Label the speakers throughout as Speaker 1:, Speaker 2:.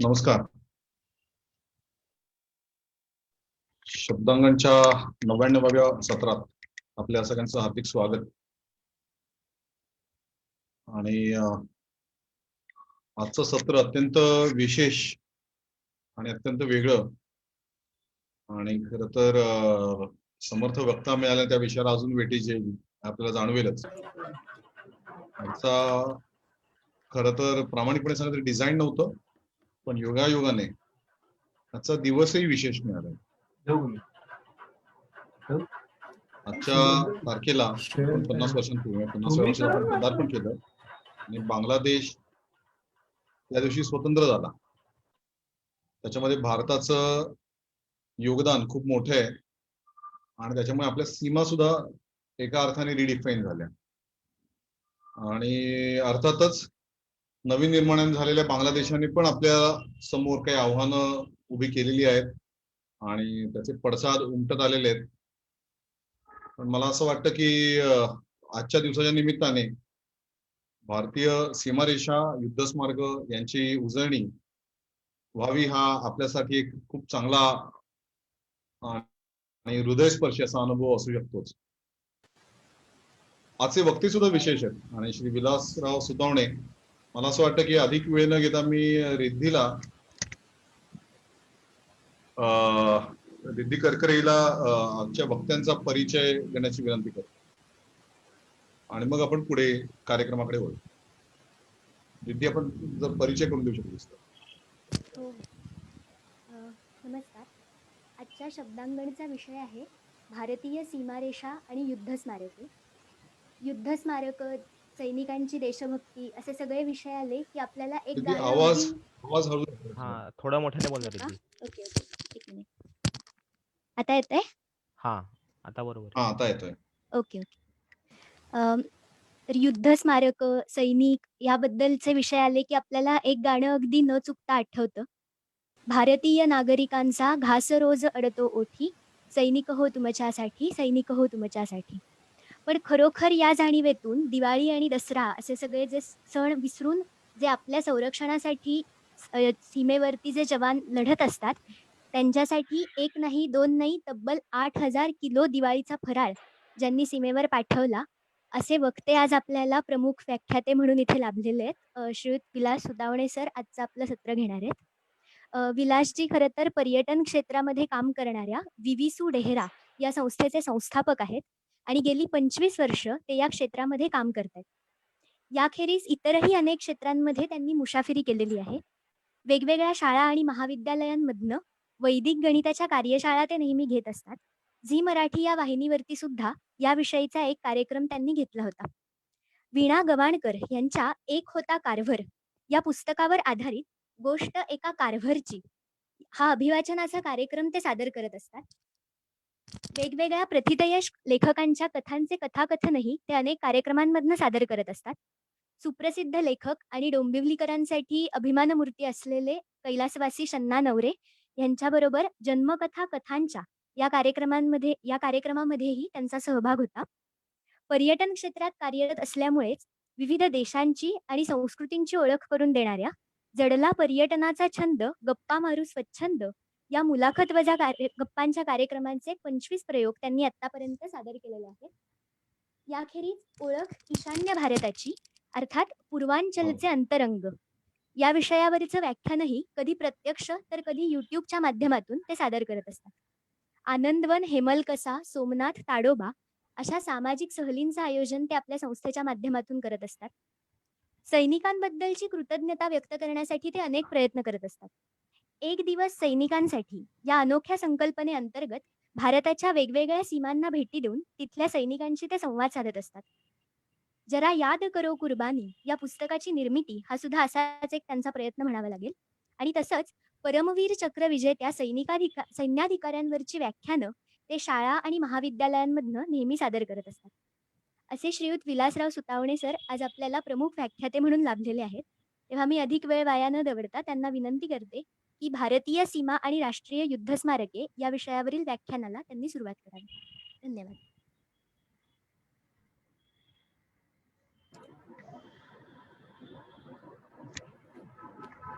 Speaker 1: नमस्कार. शब्दांगणच्या 99व्या सत्रात आपल्या सगळ्यांचं हार्दिक स्वागत. आणि आजचं सत्र अत्यंत विशेष आणि अत्यंत वेगळं आणि खरं तर समर्थ वक्ता मिळाल्या त्या विषयाला अजून वेटेज येईल आपल्याला जाणवेलच. आजचा खरं तर प्रामाणिकपणे सांगितलं तर डिझाईन नव्हतं, पण योगायोगाने आजचा दिवसही विशेष मिळाला. आजच्या तारखेला आपण 50 वर्षांपूर्वी 50व्या वर्षात आपण पदार्पण केलं आणि बांगलादेश त्या दिवशी स्वतंत्र झाला. त्याच्यामध्ये भारताचं योगदान खूप मोठं आहे आणि त्याच्यामुळे आपल्या सीमा सुद्धा एका अर्थाने रिडिफाईन झाल्या. आणि अर्थातच नवीन निर्माण झालेल्या बांगलादेशाने पण आपल्या समोर काही आव्हानं उभी केलेली आहेत आणि त्याचे पडसाद उमटत आलेले आहेत. पण मला असं वाटतं की आजच्या दिवसाच्या निमित्ताने भारतीय सीमारेषा युद्ध स्मारक यांची उजळणी व्हावी हा आपल्यासाठी एक खूप चांगला आणि हृदयस्पर्शी असा अनुभव असू शकतोच. आजचे वक्ते सुद्धा विशेष आहेत आणि श्री विलासराव सुतावणे, मला असं वाटतं की अधिक वेळ न घेता मी रिद्धीला रिद्धी करकरेला आजच्या वक्त्यांचा परिचय देण्याची विनंती करतो आणि मग आपण पुढे कार्यक्रमाकडे वळू. रिद्धी, आपण जर परिचय करून देऊ शकलीस तर.
Speaker 2: हो. नमस्कार. आजच्या शब्दांगणचा विषय आहे भारतीय सीमारेषा आणि युद्ध स्मारके. युद्ध स्मारक, सैनिकांची देशभक्ती असे सगळे विषय आले की आपल्याला एक
Speaker 1: रिद्धी,
Speaker 2: गाणं
Speaker 1: आवाज
Speaker 2: अगदी
Speaker 1: हळू.
Speaker 3: हा, थोडा मोठ्याने बोल ना
Speaker 2: हो का?
Speaker 3: रिद्धी.
Speaker 2: ओके ओके, एक मिनिट. आता येतंय?
Speaker 3: हा, आता बरोबर.
Speaker 1: हा, आता येतोय.
Speaker 2: Okay okay. तर युद्ध स्मारक, सैनिक याबद्दलचे विषय आले की आपल्याला एक गाणं अगदी न चुकता आठवतं. भारतीय नागरिकांचा घास रोज अडतो ओठी, सैनिक हो तुमच्यासाठी, सैनिक हो तुमच्यासाठी. पण खरोखर या जाणीवेतून दिवाळी आणि दसरा असे सगळे जे सण विसरून जे आपल्या संरक्षणासाठी सीमेवरती जे जवान लढत असतात, त्यांच्यासाठी एक नाही, दोन नाही, तब्बल 8,000 किलो दिवाळीचा फराळ ज्यांनी सीमेवर पाठवला, असे वक्ते आज आपल्याला प्रमुख व्याख्याते म्हणून इथे लाभलेले आहेत. श्रीयुत विलास सुतावणे सर आजचं आपलं सत्र घेणार आहेत. विलासजी खरं तर पर्यटन क्षेत्रामध्ये काम करणाऱ्या विविसू डेहरा या संस्थेचे संस्थापक आहेत आणि गेली 25 वर्ष ते या क्षेत्रामध्ये काम करतायत. याखेरीज इतरही अनेक क्षेत्रांमध्ये त्यांनी मुसाफिरी केलेली आहे. वेगवेगळ्या शाळा आणि महाविद्यालयांमधनं वैदिक गणिताच्या कार्यशाळा ते नेहमी घेत असतात. झी मराठी या वाहिनीवरती सुद्धा याविषयीचा एक कार्यक्रम त्यांनी घेतला होता. वीणा गवाणकर यांच्या एक होता कारभार या पुस्तकावर आधारित गोष्ट एका कारभारची हा अभिवाचनाचा कार्यक्रम ते सादर करत असतात. वेगवेगळ्या प्रथितयश लेखकांच्या कथांचे कथाकथनही ते अनेक कार्यक्रमांमधनं सादर करत असतात. सुप्रसिद्ध लेखक आणि डोंबिवलीकरांसाठी अभिमानमूर्ती असलेले कैलासवासी शन्ना नवरे यांच्याबरोबर जन्मकथा कथांच्या या कार्यक्रमामध्येही त्यांचा सहभाग होता. पर्यटन क्षेत्रात कार्यरत असल्यामुळेच विविध देशांची आणि संस्कृतींची ओळख करून देणाऱ्या जडला पर्यटनाचा छंद गप्पा मारू स्वच्छंद या मुलाखत वजा गप्पांच्या कार्यक्रमांचे 25 प्रयोग त्यांनी आतापर्यंत सादर केलेले आहेत. याखेरीज ओळख ईशान्य भारताची अर्थात पूर्वांचलचे अंतरंग या विषयावरचं व्याख्यानही कधी प्रत्यक्ष तर कधी युट्यूबच्या माध्यमातून ते सादर करत असतात. आनंदवन, हेमलकसा, सोमनाथ, ताडोबा अशा सामाजिक सहलींचं आयोजन ते आपल्या संस्थेच्या माध्यमातून करत असतात. सैनिकांबद्दलची कृतज्ञता व्यक्त करण्यासाठी ते अनेक प्रयत्न करत असतात. एक दिवस सैनिकांसाठी या अनोख्या संकल्पनेअंतर्गत भारताच्या वेगवेगळ्या सीमांना भेटी देऊन तिथल्या सैनिकांशी ते संवाद साधत असतात. जरा याद करो कुर्बानी या पुस्तकाची निर्मिती हा सुद्धा असाच एक त्यांचा प्रयत्न म्हणावा लागेल. आणि तसंच परमवीर चक्र विजेत्या सैन्याधिकाऱ्यांवरची व्याख्यानं ते शाळा आणि महाविद्यालयांमधनं नेहमी सादर करत असतात. असे श्रीयुत विलासराव सुतावणे सर आज आपल्याला प्रमुख व्याख्याते म्हणून लाभलेले आहेत. तेव्हा मी अधिक वेळ वाया न दवडता त्यांना विनंती करते की भारतीय सीमा आणि राष्ट्रीय युद्ध स्मारके या विषयावरील व्याख्यानाला त्यांनी सुरुवात करावी. धन्यवाद.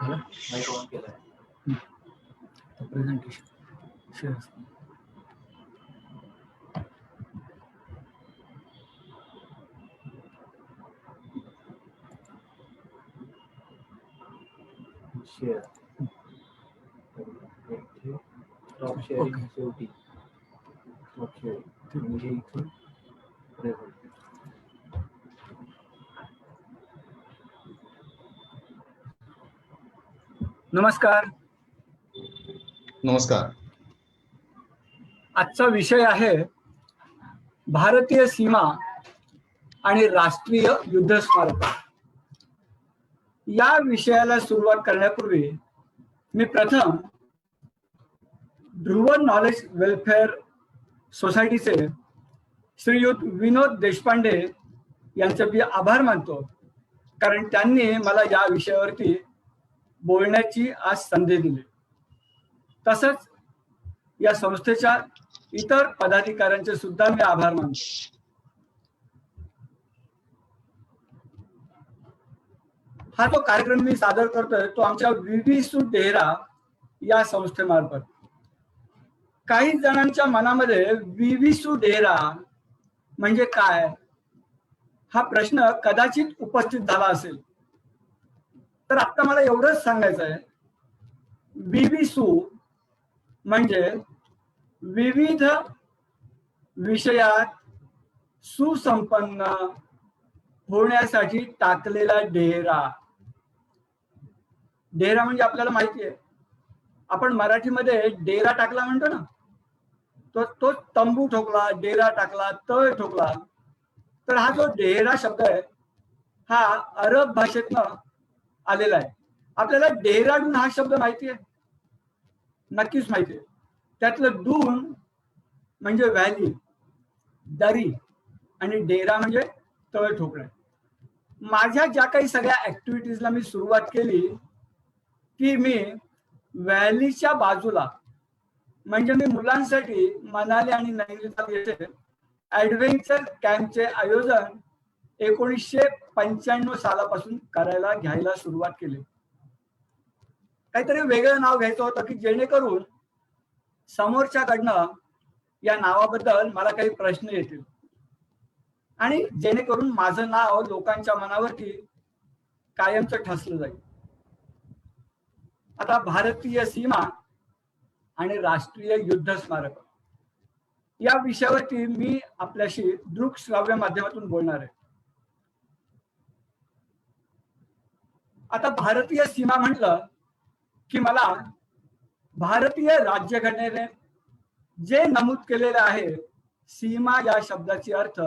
Speaker 4: माईक ऑन केलाय. Presentation share. Share stop sharing शेवटी स्टॉप शेअरिंग म्हणजे इथून प्रेझेंट. नमस्कार.
Speaker 1: नमस्कार.
Speaker 4: आजचा विषय आहे भारतीय सीमा आणि राष्ट्रीय युद्ध स्मारक. या विषयाला सुरुवात करण्यापूर्वी मी प्रथम ध्रुव नॉलेज वेलफेअर सोसायटीचे श्रीयुत विनोद देशपांडे यांचे मी आभार मानतो, कारण त्यांनी मला या विषयावरती बोलण्याची आज संधी दिली. तसंच या संस्थेच्या इतर पदाधिकाऱ्यांचे सुद्धा मी आभार मानतो. हा जो कार्यक्रम मी सादर करतोय तो आमच्या विविसू डेहरा या संस्थेमार्फत. काही जणांच्या मनामध्ये विविसू डेहरा म्हणजे काय हा प्रश्न कदाचित उपस्थित झाला असेल. तर आता मला एवढंच सांगायचं आहे, विविसू म्हणजे विविध विषयात सुसंपन्न होण्यासाठी टाकलेला डेरा. डेरा म्हणजे आपल्याला माहिती आहे, आपण मराठीमध्ये डेरा टाकला म्हणतो ना, तो तंबू ठोकला, डेरा टाकला, तळ ठोकला. तर हा जो डेरा शब्द आहे हा अरब भाषेतनं आलेला आहे. आपल्याला डेहराडून हा शब्द माहिती आहे, नक्कीच माहिती आहे. त्यातलं डून म्हणजे व्हॅली, दरी, आणि डेरा म्हणजे तळ ठोकणे. माझ्या ज्या काही सगळ्या ऍक्टिव्हिटीजला मी सुरुवात केली की मी व्हॅलीच्या बाजूला, म्हणजे मी मुलांसाठी मनाली आणि नैनिताल येथे ऍडव्हेंचर कॅम्पचे आयोजन 1995 सालापासून घ्यायला सुरुवात केली. काहीतरी वेगळं नाव घ्यायचं होतं की जेणेकरून समोरच्याकडनं या नावाबद्दल मला काही प्रश्न येतील आणि जेणेकरून माझं नाव लोकांच्या मनावरती कायमचं ठसलं जाईल. आता भारतीय सीमा आणि राष्ट्रीय युद्ध स्मारक या विषयावरती मी आपल्याशी दृक श्राव्य माध्यमातून बोलणार आहे. आता भारतीय सीमा म्हटलं की मला भारतीय राज्यघटनेने जे नमूद केलेलं आहे सीमा या शब्दाची अर्थ,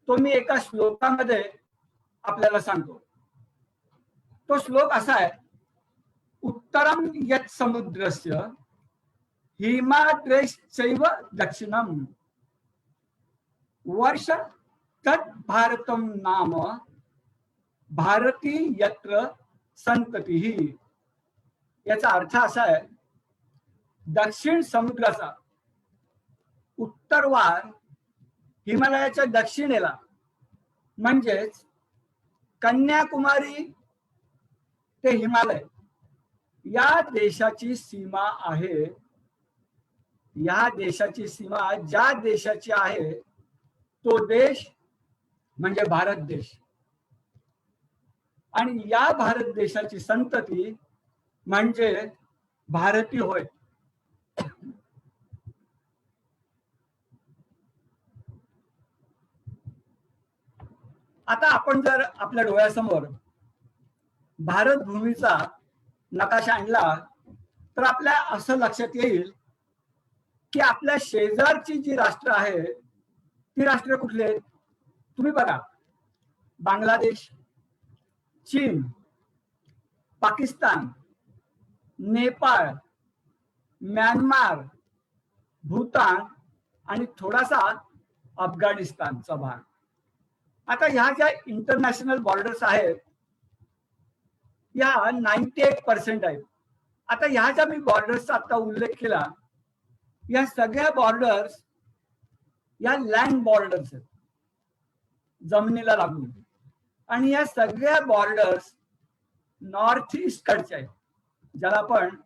Speaker 4: तो मी एका श्लोकामध्ये आपल्याला सांगतो. तो श्लोक असा आहे, उत्तरम यत् समुद्रस्य हिमाद्रेश्चैव दक्षिणम वर्ष तत् भारतम नाम भारती यत्र संततिः. याचा अर्थ असा आहे, दक्षिण समुद्राचा उत्तरवार हिमालयाच्या दक्षिणेला म्हणजेच कन्याकुमारी ते हिमालय या देशाची सीमा आहे. या देशाची सीमा ज्या देशाची आहे तो देश म्हणजे भारत देश, आणि या भारत देशाची संतती म्हणजे भारतीय होय. आता आपण जर आपल्या डोळ्यासमोर भारत भूमीचा नकाशा आणला तर आपल्या असं लक्षात येईल की आपल्या शेजारची जी राष्ट्र आहे ती राष्ट्र कुठली आहेत? तुम्ही बघा, बांगलादेश, चीन, पाकिस्तान, नेपाळ, म्यानमार, भूतान आणि थोडासा अफगाणिस्तानचा भाग. आता ह्या ज्या इंटरनॅशनल बॉर्डर्स आहेत या 98% आहेत. आता ह्या ज्या मी बॉर्डर्सचा आता उल्लेख केला, या सगळ्या बॉर्डर्स या लँड बॉर्डर्स आहेत, जमिनीला लागून. आणि या सगळ्या बॉर्डर्स नॉर्थ ईस्ट कडचे आहेत, ज्याला आपण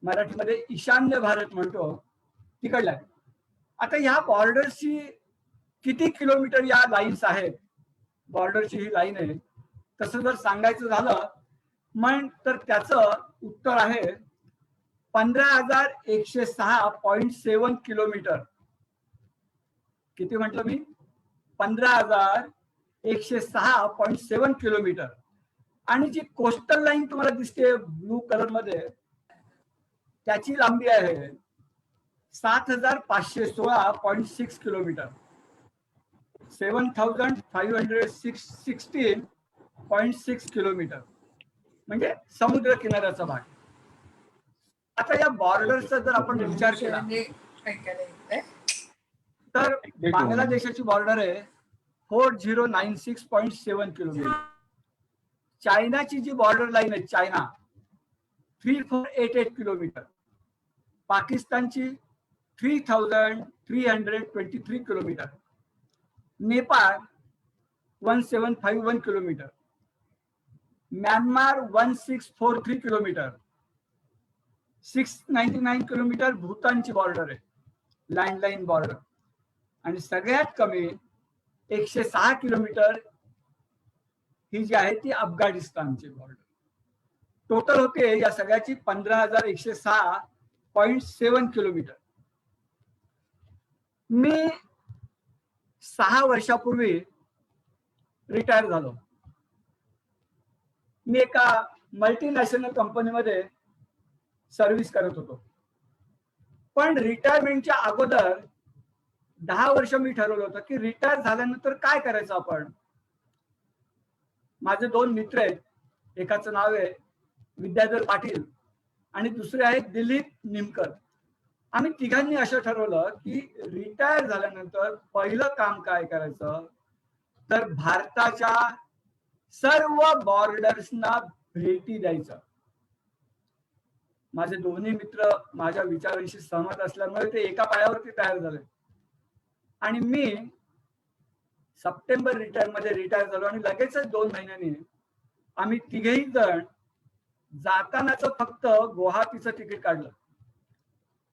Speaker 4: मराठीमध्ये ईशान्य भारत म्हणतो, तिकडला आहे. आता ह्या बॉर्डरची किती किलोमीटर या लाईन्स आहेत, बॉर्डरची ही लाईन आहे, तसं जर सांगायचं झालं मग तर त्याचं उत्तर आहे 15,106.7 किलोमीटर. किती म्हटलं मी? 15,106.7 किलोमीटर. आणि जी कोस्टल लाईन तुम्हाला दिसते ब्लू कलर मध्ये, त्याची लांबी आहे 7,516.6 किलोमीटर. 7,516.6 किलोमीटर म्हणजे समुद्र किनाऱ्याचा भाग. आता या बॉर्डरचा जर आपण विचार केला तर बांगलादेशाची बॉर्डर आहे 4096.7 किलोमीटर. चायनाची जी बॉर्डर लाईन आहे चायना 3488 किलोमीटर. पाकिस्तानची 3323 kilometre. Nepal 1751 kilometre. Myanmar 1643 kilometre. 699 kilometre भूतानची बॉर्डर आहे, लँडलाईन बॉर्डर. आणि सगळ्यात कमी 106 किलोमीटर ही जी आहे ती अफगाणिस्तानची बॉर्डर. टोटल होते या सगळ्याची 15,106.7 किलोमीटर. मी 6 वर्षापूर्वी रिटायर झालो. मी एका मल्टीनॅशनल कंपनीमध्ये सर्व्हिस करत होतो. पण रिटायरमेंटच्या अगोदर 10 वर्ष मी ठरवलं होतं की रिटायर झाल्यानंतर काय करायचं आपण. माझे 2 मित्र आहेत, एकाचं नाव आहे विद्याधर पाटील आणि दुसरे आहेत दिलीप निमकर. आम्ही तिघांनी असं ठरवलं की रिटायर झाल्यानंतर पहिलं काम काय करायचं तर भारताच्या सर्व बॉर्डर्सना भेटी द्यायचं. माझे दोन्ही मित्र माझ्या विचारांशी सहमत असल्यामुळे ते एका पायावरती तयार झाले. आणि मी सप्टेंबर मध्ये रिटायर झालो आणि लगेचच 2 महिन्यांनी आम्ही तिघेही जण जातानाचं फक्त गुवाहाटीचं तिकीट काढलं.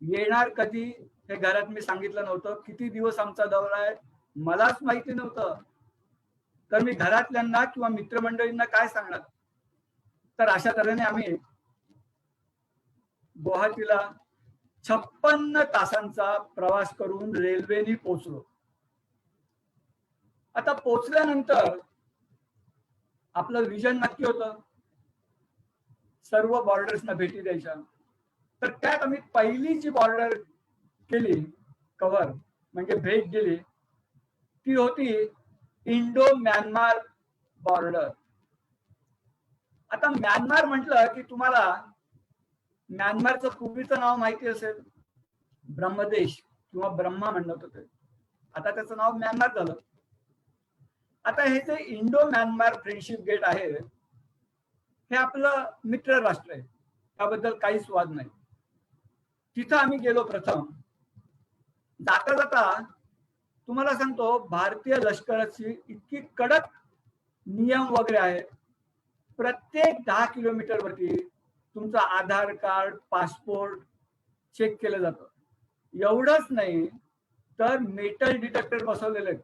Speaker 4: येणार कधी हे घरात मी सांगितलं नव्हतं. किती दिवस आमचा दौरा आहे मलाच माहिती नव्हतं. तर मी घरातल्यांना किंवा मित्रमंडळींना काय सांगणार. तर अशा तऱ्हेने आम्ही गुवाहाटीला 56 तासांचा प्रवास करून रेल्वेने पोहोचलो. आता पोहोचल्यानंतर आपलं विजन नक्की होतं सर्व बॉर्डर्सना भेटी द्यायच्या. तर त्यात आम्ही पहिली जी बॉर्डर केली कव्हर म्हणजे भेट दिली ती होती इंडो म्यानमार बॉर्डर. आता म्यानमार म्हटलं की तुम्हाला म्यानमारचं पूर्वीचं नाव माहिती असेल, ब्रह्मदेश किंवा ब्रह्मा म्हणत होते. आता त्याचं नाव म्यानमार झालं. आता हे जे इंडो म्यानमार फ्रेंडशिप गेट आहे हे आपलं मित्र राष्ट्र आहे, त्याबद्दल काहीच वाद नाही. तिथं आम्ही गेलो. प्रथम जाता जाता तुम्हाला सांगतो भारतीय लष्कराची इतकी कडक नियम वगैरे आहे. प्रत्येक 10 किलोमीटर वरती तुमचं आधार कार्ड पासपोर्ट चेक केलं जातं. एवढंच नाही तर मेटल डिटेक्टर बसवलेले आहेत.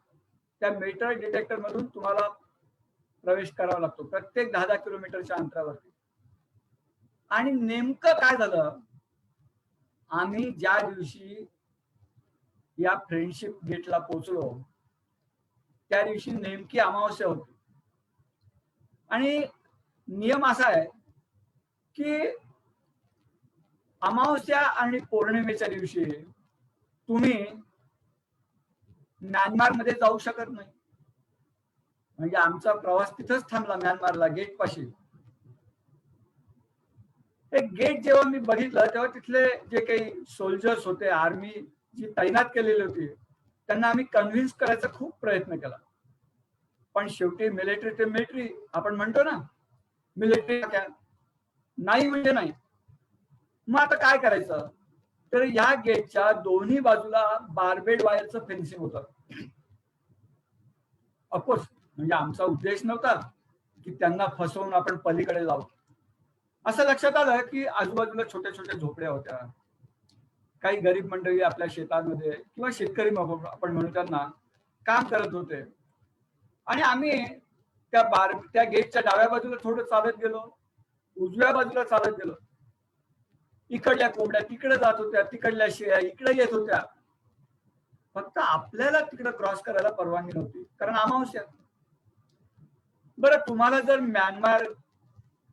Speaker 4: त्या मेटल डिटेक्टर मधून तुम्हाला प्रवेश करावा लागतो प्रत्येक 10 किलोमीटरच्या अंतरावरती. आणि नेमकं काय झालं, आम्ही ज्या दिवशी या फ्रेंडशिप गेटला पोहोचलो त्या दिवशी नेमकी अमावस्या होती. आणि नियम असा आहे की अमावस्या आणि पौर्णिमेच्या दिवशी तुम्ही म्यानमार मध्ये जाऊ शकत नाही. म्हणजे आमचा प्रवास तिथंच थांबला म्यानमारला गेट पाशी. एक गेट जेव्हा मी बघितलं तेव्हा तिथले जे काही सोल्जर्स होते, आर्मी जी तैनात केलेली होती, त्यांना आम्ही कन्व्हिन्स करायचा खूप प्रयत्न केला. पण शेवटी मिलिटरी ते मिलिटरी आपण म्हणतो ना, मिलिटरी नाही म्हणजे नाही. मग आता काय करायचं तर या गेटच्या दोन्ही बाजूला बार्बेड वायरचं फेन्सिंग होतं. ऑफकोर्स म्हणजे आमचा उद्देश नव्हता की त्यांना फसवून आपण पलीकडे जाऊ. असं लक्षात आलं की आजूबाजूला छोट्या छोट्या झोपड्या होत्या. काही गरीब मंडळी आपल्या शेतांमध्ये किंवा शेतकरी आपण म्हणू त्यांना काम करत होते. आणि आम्ही त्या गेटच्या डाव्या बाजूला थोडं चालत गेलो, उजव्या बाजूला चालत गेलो. इकडल्या कोंबड्या तिकडे जात होत्या, तिकडल्या शेळ्या इकडे येत होत्या. फक्त आपल्याला तिकडे क्रॉस करायला परवानगी नव्हती, कारण अमावस्या. बरं, तुम्हाला जर म्यानमार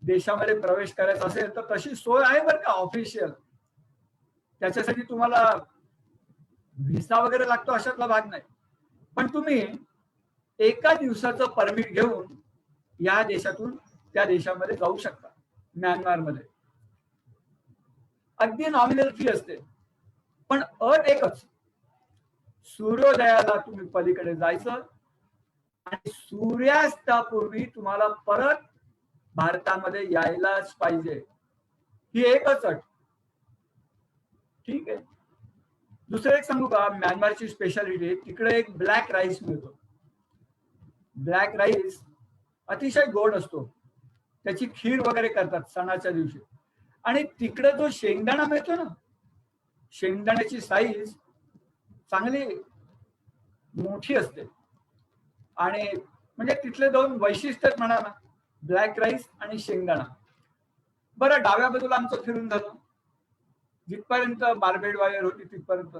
Speaker 4: देशामध्ये प्रवेश करायचा असेल तर तशी सोय आहे बरं का, ऑफिशियल. त्याच्यासाठी तुम्हाला व्हिसा वगैरे लागतो अशातला भाग नाही. पण तुम्ही एका दिवसाचं परमिट घेऊन या देशातून त्या देशामध्ये जाऊ शकता. म्यानमारमध्ये अगदी नॉमिनल फी असते, पण अट एकच, सूर्योदयाला तुम्ही पलीकडे जायचं आणि सूर्यास्तापूर्वी तुम्हाला परत भारतामध्ये यायलाच पाहिजे. ही एकच अट. ठीक आहे. दुसरं एक सांगू का, म्यानमारची स्पेशालिटी, तिकडे एक ब्लॅक राईस मिळतो. ब्लॅक राईस अतिशय गोड असतो. त्याची खीर वगैरे करतात सणाच्या दिवशी. आणि तिकडे जो शेंगदाणा मिळतो ना, शेंगदाण्याची साईज चांगली मोठी असते. आणि म्हणजे तिथले दोन वैशिष्ट्य म्हणा ना, ब्लॅक राईस आणि शेंगदाणा. बरं, डाव्या बाजूला आमचं फिरून झालं, जिथपर्यंत बार्बेड वायर होती तिथपर्यंत.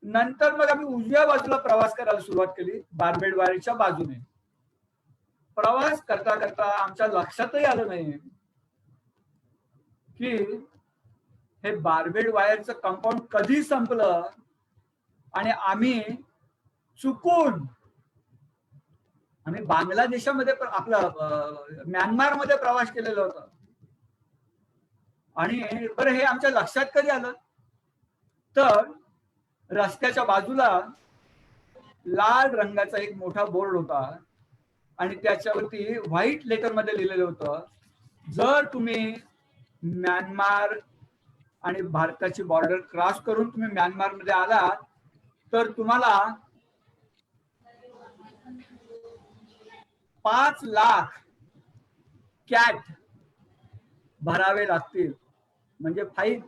Speaker 4: नंतर मग आम्ही उजव्या बाजूला प्रवास करायला सुरुवात केली, बार्बेड वायरच्या बाजूने. प्रवास करता करता आमच्या लक्षातही आलं नाही की हे बार्बेड वायरचं कंपाऊंड कधी संपलं आणि आम्ही चुकून बांगलादेशामध्ये म्यानमारमध्ये प्रवास केलेला होता. आणि बरं, हे आमच्या लक्षात कधी आलं तर रस्त्याच्या बाजूला लाल रंगाचा एक मोठा बोर्ड होता आणि त्याच्यावरती व्हाईट लेटर मध्ये लिहिलेलं होतं, जर तुम्ही म्यानमार आणि भारताची बॉर्डर क्रॉस करून तुम्ही म्यानमार मध्ये आलात तर तुम्हाला 5 लाख कॅट भरावे लागतील, म्हणजे फाईन.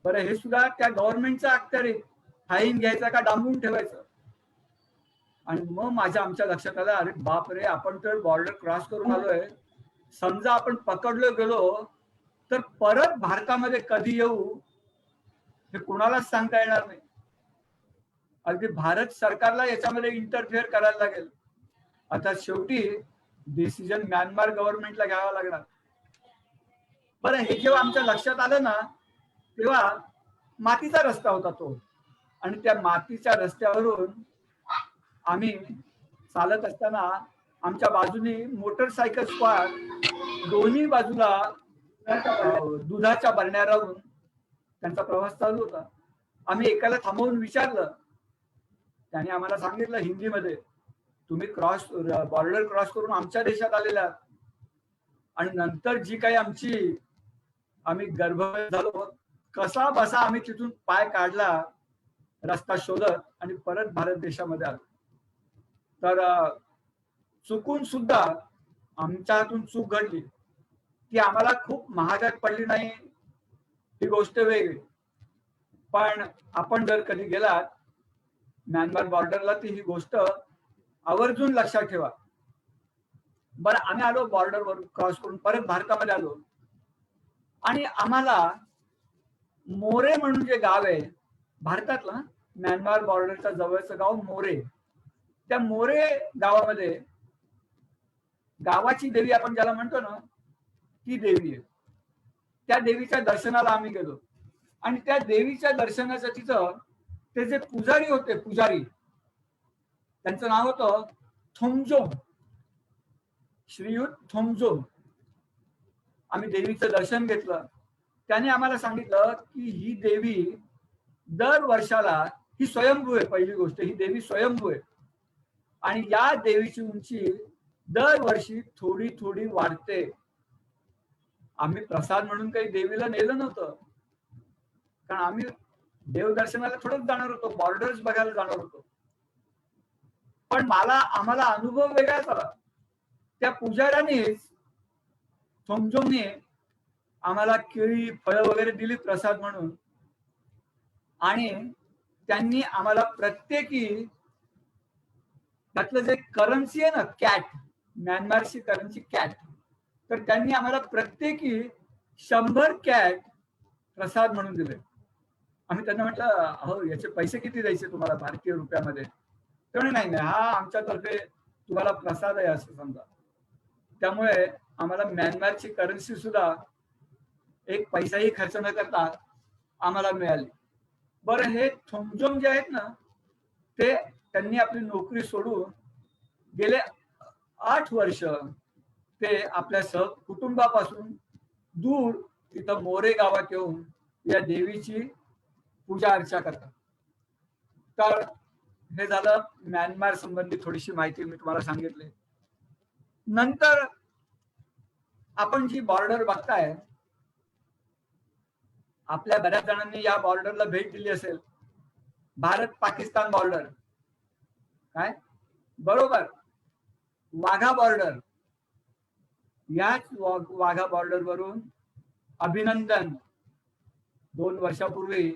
Speaker 4: बरं, हे सुद्धा त्या गव्हर्नमेंटचा अख्तर आहे, फाईन घ्यायचा का डांबून ठेवायचं. आणि मग आमच्या लक्षात आलं, अरे बाप रे, आपण तर बॉर्डर क्रॉस करून आलोय. समजा आपण पकडलो गेलो तर परत भारतामध्ये कधी येऊ हे कुणालाच सांगता येणार नाही. अगदी भारत सरकारला याच्यामध्ये इंटरफिअर करायला लागेल. आता शेवटी डिसिजन म्यानमार गव्हर्नमेंटला घ्यावा लागणार. बरं, हे जेव्हा आमच्या लक्षात आलं ना, तेव्हा मातीचा रस्ता होता तो. आणि त्या मातीच्या रस्त्यावरून आम्ही चालत असताना आमच्या बाजूने मोटरसायकल स्क्वॉड दोन्ही बाजूला दुधाच्या बरण्या राहून त्यांचा प्रवास चालू होता. आम्ही एकाला थांबवून विचारलं, त्याने आम्हाला सांगितलं हिंदीमध्ये, तुम्ही बॉर्डर क्रॉस करून आमच्या देशात आलेला. आणि नंतर जी काही आम्ही गर्भवत झालो, कसा बसा आम्ही तिथून पाय काढला रस्ता शोधत आणि परत भारत देशामध्ये आलो. तर चुकून सुद्धा आमच्या हातून चूक घडली, ती आम्हाला खूप महागात पडली नाही, ही गोष्ट वेगळी. पण आपण जर कधी गेलात म्यानमार बॉर्डरला तर ही गोष्ट आवर्जून लक्षात ठेवा. बरं, आम्ही आलो बॉर्डरवर क्रॉस करून परत भारतामध्ये आलो. आणि आम्हाला मोरे म्हणून जे गाव आहे भारतातलं, म्यानमार बॉर्डरच्या जवळचं गाव मोरे, त्या मोरे गावामध्ये गावाची देवी आपण ज्याला म्हणतो ना, ती देवी आहे. त्या देवीच्या दर्शनाला आम्ही गेलो. आणि त्या देवीच्या दर्शनाचं तिथं ते जे पुजारी होते, त्यांचं नाव होतं थोमजोम, श्रीयुत थोमजोम. आम्ही देवीचं दर्शन घेतलं. त्याने आम्हाला सांगितलं की ही देवी दर वर्षाला, ही स्वयंभू आहे, पहिली गोष्ट, ही देवी स्वयंभू आहे. आणि या देवीची उंची दरवर्षी थोडी थोडी वाढते. आम्ही प्रसाद म्हणून काही देवीला नेलं नव्हतं, कारण आम्ही देवदर्शनाला थोडंच जाणार होतो, बॉर्डर्स बघायला जाणार होतो. पण आम्हाला अनुभव वेगळाच आला. त्या पुजाऱ्यानेच थोंगजोंगने आम्हाला केळी फळं वगैरे दिली प्रसाद म्हणून, आणि त्यांनी आम्हाला प्रत्येकी त्यातलं जे करन्सी आहे ना, कॅट, म्यानमारची करन्सी कॅट, तर त्यांनी आम्हाला प्रत्येकी 100 कॅट प्रसाद म्हणून दिले. आम्ही त्यांना म्हटलं, अहो याचे पैसे किती द्यायचे तुम्हाला भारतीय रुपयामध्ये? ते म्हणे नाही नाही, हा आमच्यातर्फे तुम्हाला प्रसाद आहे असं समजा. त्यामुळे आम्हाला म्यानमारची करन्सी सुद्धा एक पैसाही खर्च न करता आम्हाला मिळाली. बरं, हे थोंगजोंग जे आहेत ना, ते त्यांनी आपली नोकरी सोडून गेले 8 वर्ष ते आपल्या कुटुंबापासून दूर तिथं मोरे गावात येऊन या देवीची पूजा अर्चा करतात. तर हे झालं म्यानमार संबंधी थोडीशी माहिती मी तुम्हाला सांगितली. नंतर आपण जी बॉर्डर बघताय, आपल्या बऱ्याच जणांनी या बॉर्डरला भेट दिली असेल, भारत पाकिस्तान बॉर्डर. काय बरोबर, वाघा बॉर्डर. याच वाघा बॉर्डर वरून अभिनंदन 2 वर्षापूर्वी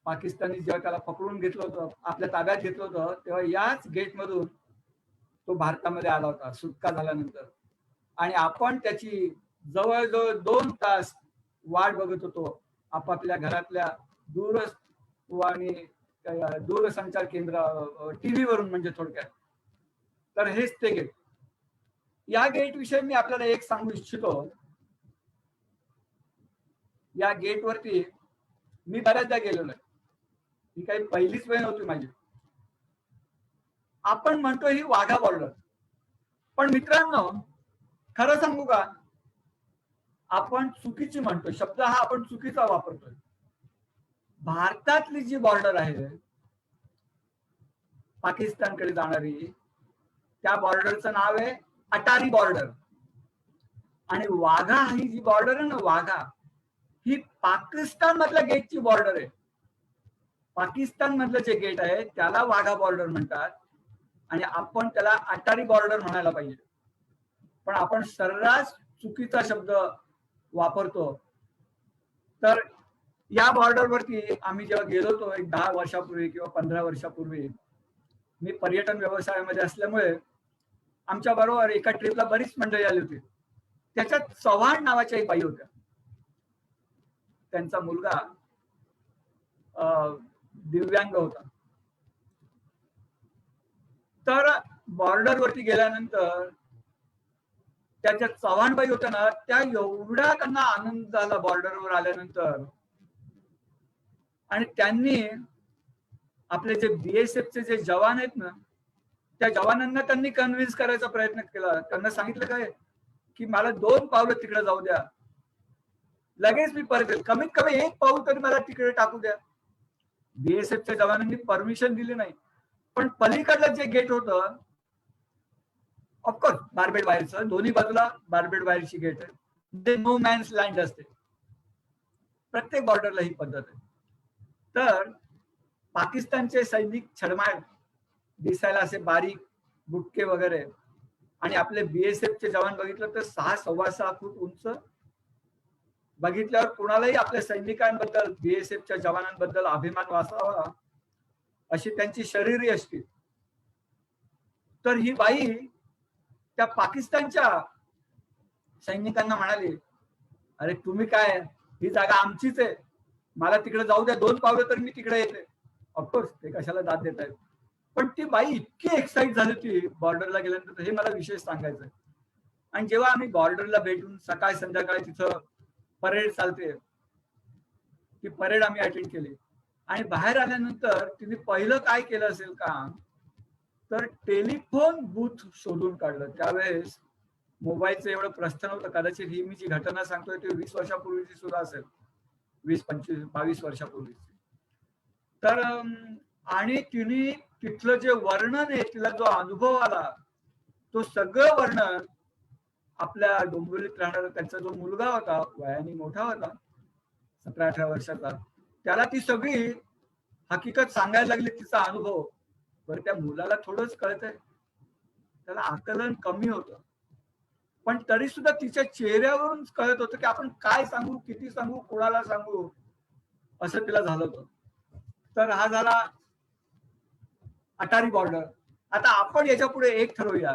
Speaker 4: पाकिस्तानी जेव्हा त्याला पकडून घेतलं होतं, आपल्या ताब्यात घेतलं होतं, तेव्हा याच गेट मधून तो भारतामध्ये आला होता सुटका झाल्यानंतर. आणि आपण त्याची जवळजवळ 2 तास वाट बघत होतो आपापल्या घरातल्या दूरसंचार केंद्र, टीव्ही वरून, म्हणजे थोडक्यात. तर हेच ते गेट. या गेट विषयी मी आपल्याला एक सांगू इच्छितो. या गेट वरती मी बऱ्याचदा गेलेलो आहे. ही काही पहिलीच वेळ नव्हती माझी. आपण म्हणतो ही वाघा बॉर्डर, पण मित्रांनो खरं सांगू का, आपण चुकीची म्हणतो. शब्द हा आपण चुकीचा वापरतोय. भारतातली जी बॉर्डर आहे पाकिस्तानकडे जाणारी, त्या बॉर्डरचं नाव आहे अटारी बॉर्डर. आणि वाघा ही जी बॉर्डर आहे ना, वाघा ही पाकिस्तान मधल्या गेटची बॉर्डर आहे. पाकिस्तान मधलं जे गेट आहे त्याला वाघा बॉर्डर म्हणतात, आणि आपण त्याला अटारी बॉर्डर म्हणायला पाहिजे. पण आपण सर्रास चुकीचा शब्द वापरतो. तर या बॉर्डरवरती आम्ही जेव्हा गेलो होतो एक 10 वर्षापूर्वी किंवा 15 वर्षापूर्वी, मी पर्यटन व्यवसायामध्ये असल्यामुळे आमच्या बरोबर एका ट्रिपला बरीच मंडळी आली होती. त्याच्यात चव्हाण नावाच्या एक बाई होत्या. त्यांचा मुलगा दिव्यांग होता. तर बॉर्डरवरती गेल्यानंतर त्याच्या चव्हाणबाई होत्या ना, त्या एवढा त्यांना आनंद झाला बॉर्डरवर आल्यानंतर. आणि त्यांनी आपले जे बीएसएफचे जे जवान आहेत ना, त्या जवानांना त्यांनी कन्व्हिन्स करायचा प्रयत्न केला. त्यांना सांगितलं काय की मला 2 पावलं तिकडे जाऊ द्या, लगेच मी परत येईल. कमीत कमी 1 पाऊल तरी मला तिकडे टाकू द्या. बीएसएफच्या जवानांनी परमिशन दिली नाही. पण पलीकडलं जे गेट होतं, ऑफकोर्स बार्बेड वायरचं, दोन्ही बाजूला बार्बेड वायरची गेट आहे. ते नो मॅन्स लँड असते. प्रत्येक बॉर्डरला ही पद्धत आहे. तर पाकिस्तानचे सैनिक छडमाड दिसायला असे बारीक, बुटके वगैरे, आणि आपले बीएसएफचे जवान बघितलं तर 6-6.25 फूट उंच. बघितल्यावर कुणालाही आपल्या सैनिकांबद्दल, बीएसएफच्या जवानांबद्दल अभिमान वाटावा अशी त्यांची शरीरी असते. तर ही बाई त्या पाकिस्तानच्या सैनिकांना म्हणाली, अरे तुम्ही काय, ही जागा आमचीच आहे, मला तिकडे जाऊ द्या, 2 पावलं तर मी तिकडे येते. ऑफकोर्स ते कशाला दाद देत आहेत. पण ती बाई इतकी एक्साइट झाली होती बॉर्डरला गेल्यानंतर, हे मला विशेष सांगायचं आहे. आणि जेव्हा आम्ही बॉर्डरला भेटून सकाळ संध्याकाळी तिथं परेड चालते, ती परेड आम्ही अटेंड केली. आणि बाहेर आल्यानंतर तिने पहिलं काय केलं असेल काम, तर टेलिफोन बूथ शोधून काढलं. त्यावेळेस मोबाईलचं एवढं प्रस्थ नव्हतं. कदाचित ही मी जी घटना सांगतोय ती 20 वर्षापूर्वीची सुद्धा असेल, 20-22 वर्षापूर्वीची. तर आणि तिने तिथलं जे वर्णन आहे, तिला जो अनुभव आला, तो सगळं वर्णन आपल्या डोंबिवलीत राहणारा त्यांचा जो मुलगा होता, वयाने मोठा होता, 17-18 वर्षाचा, त्याला ती सगळी हकीकत सांगायला लागली, तिचा अनुभव. बरं, त्या मुलाला थोडंच कळतंय, त्याला आकलन कमी होतं. पण तरी सुद्धा तिच्या चेहऱ्यावरून कळत होतं की आपण काय सांगू, किती सांगू, कोणाला सांगू, असं तिला झालं होतं. तर हा झाला अटारी बॉर्डर. आता आपण याच्या पुढे एक ठरवूया,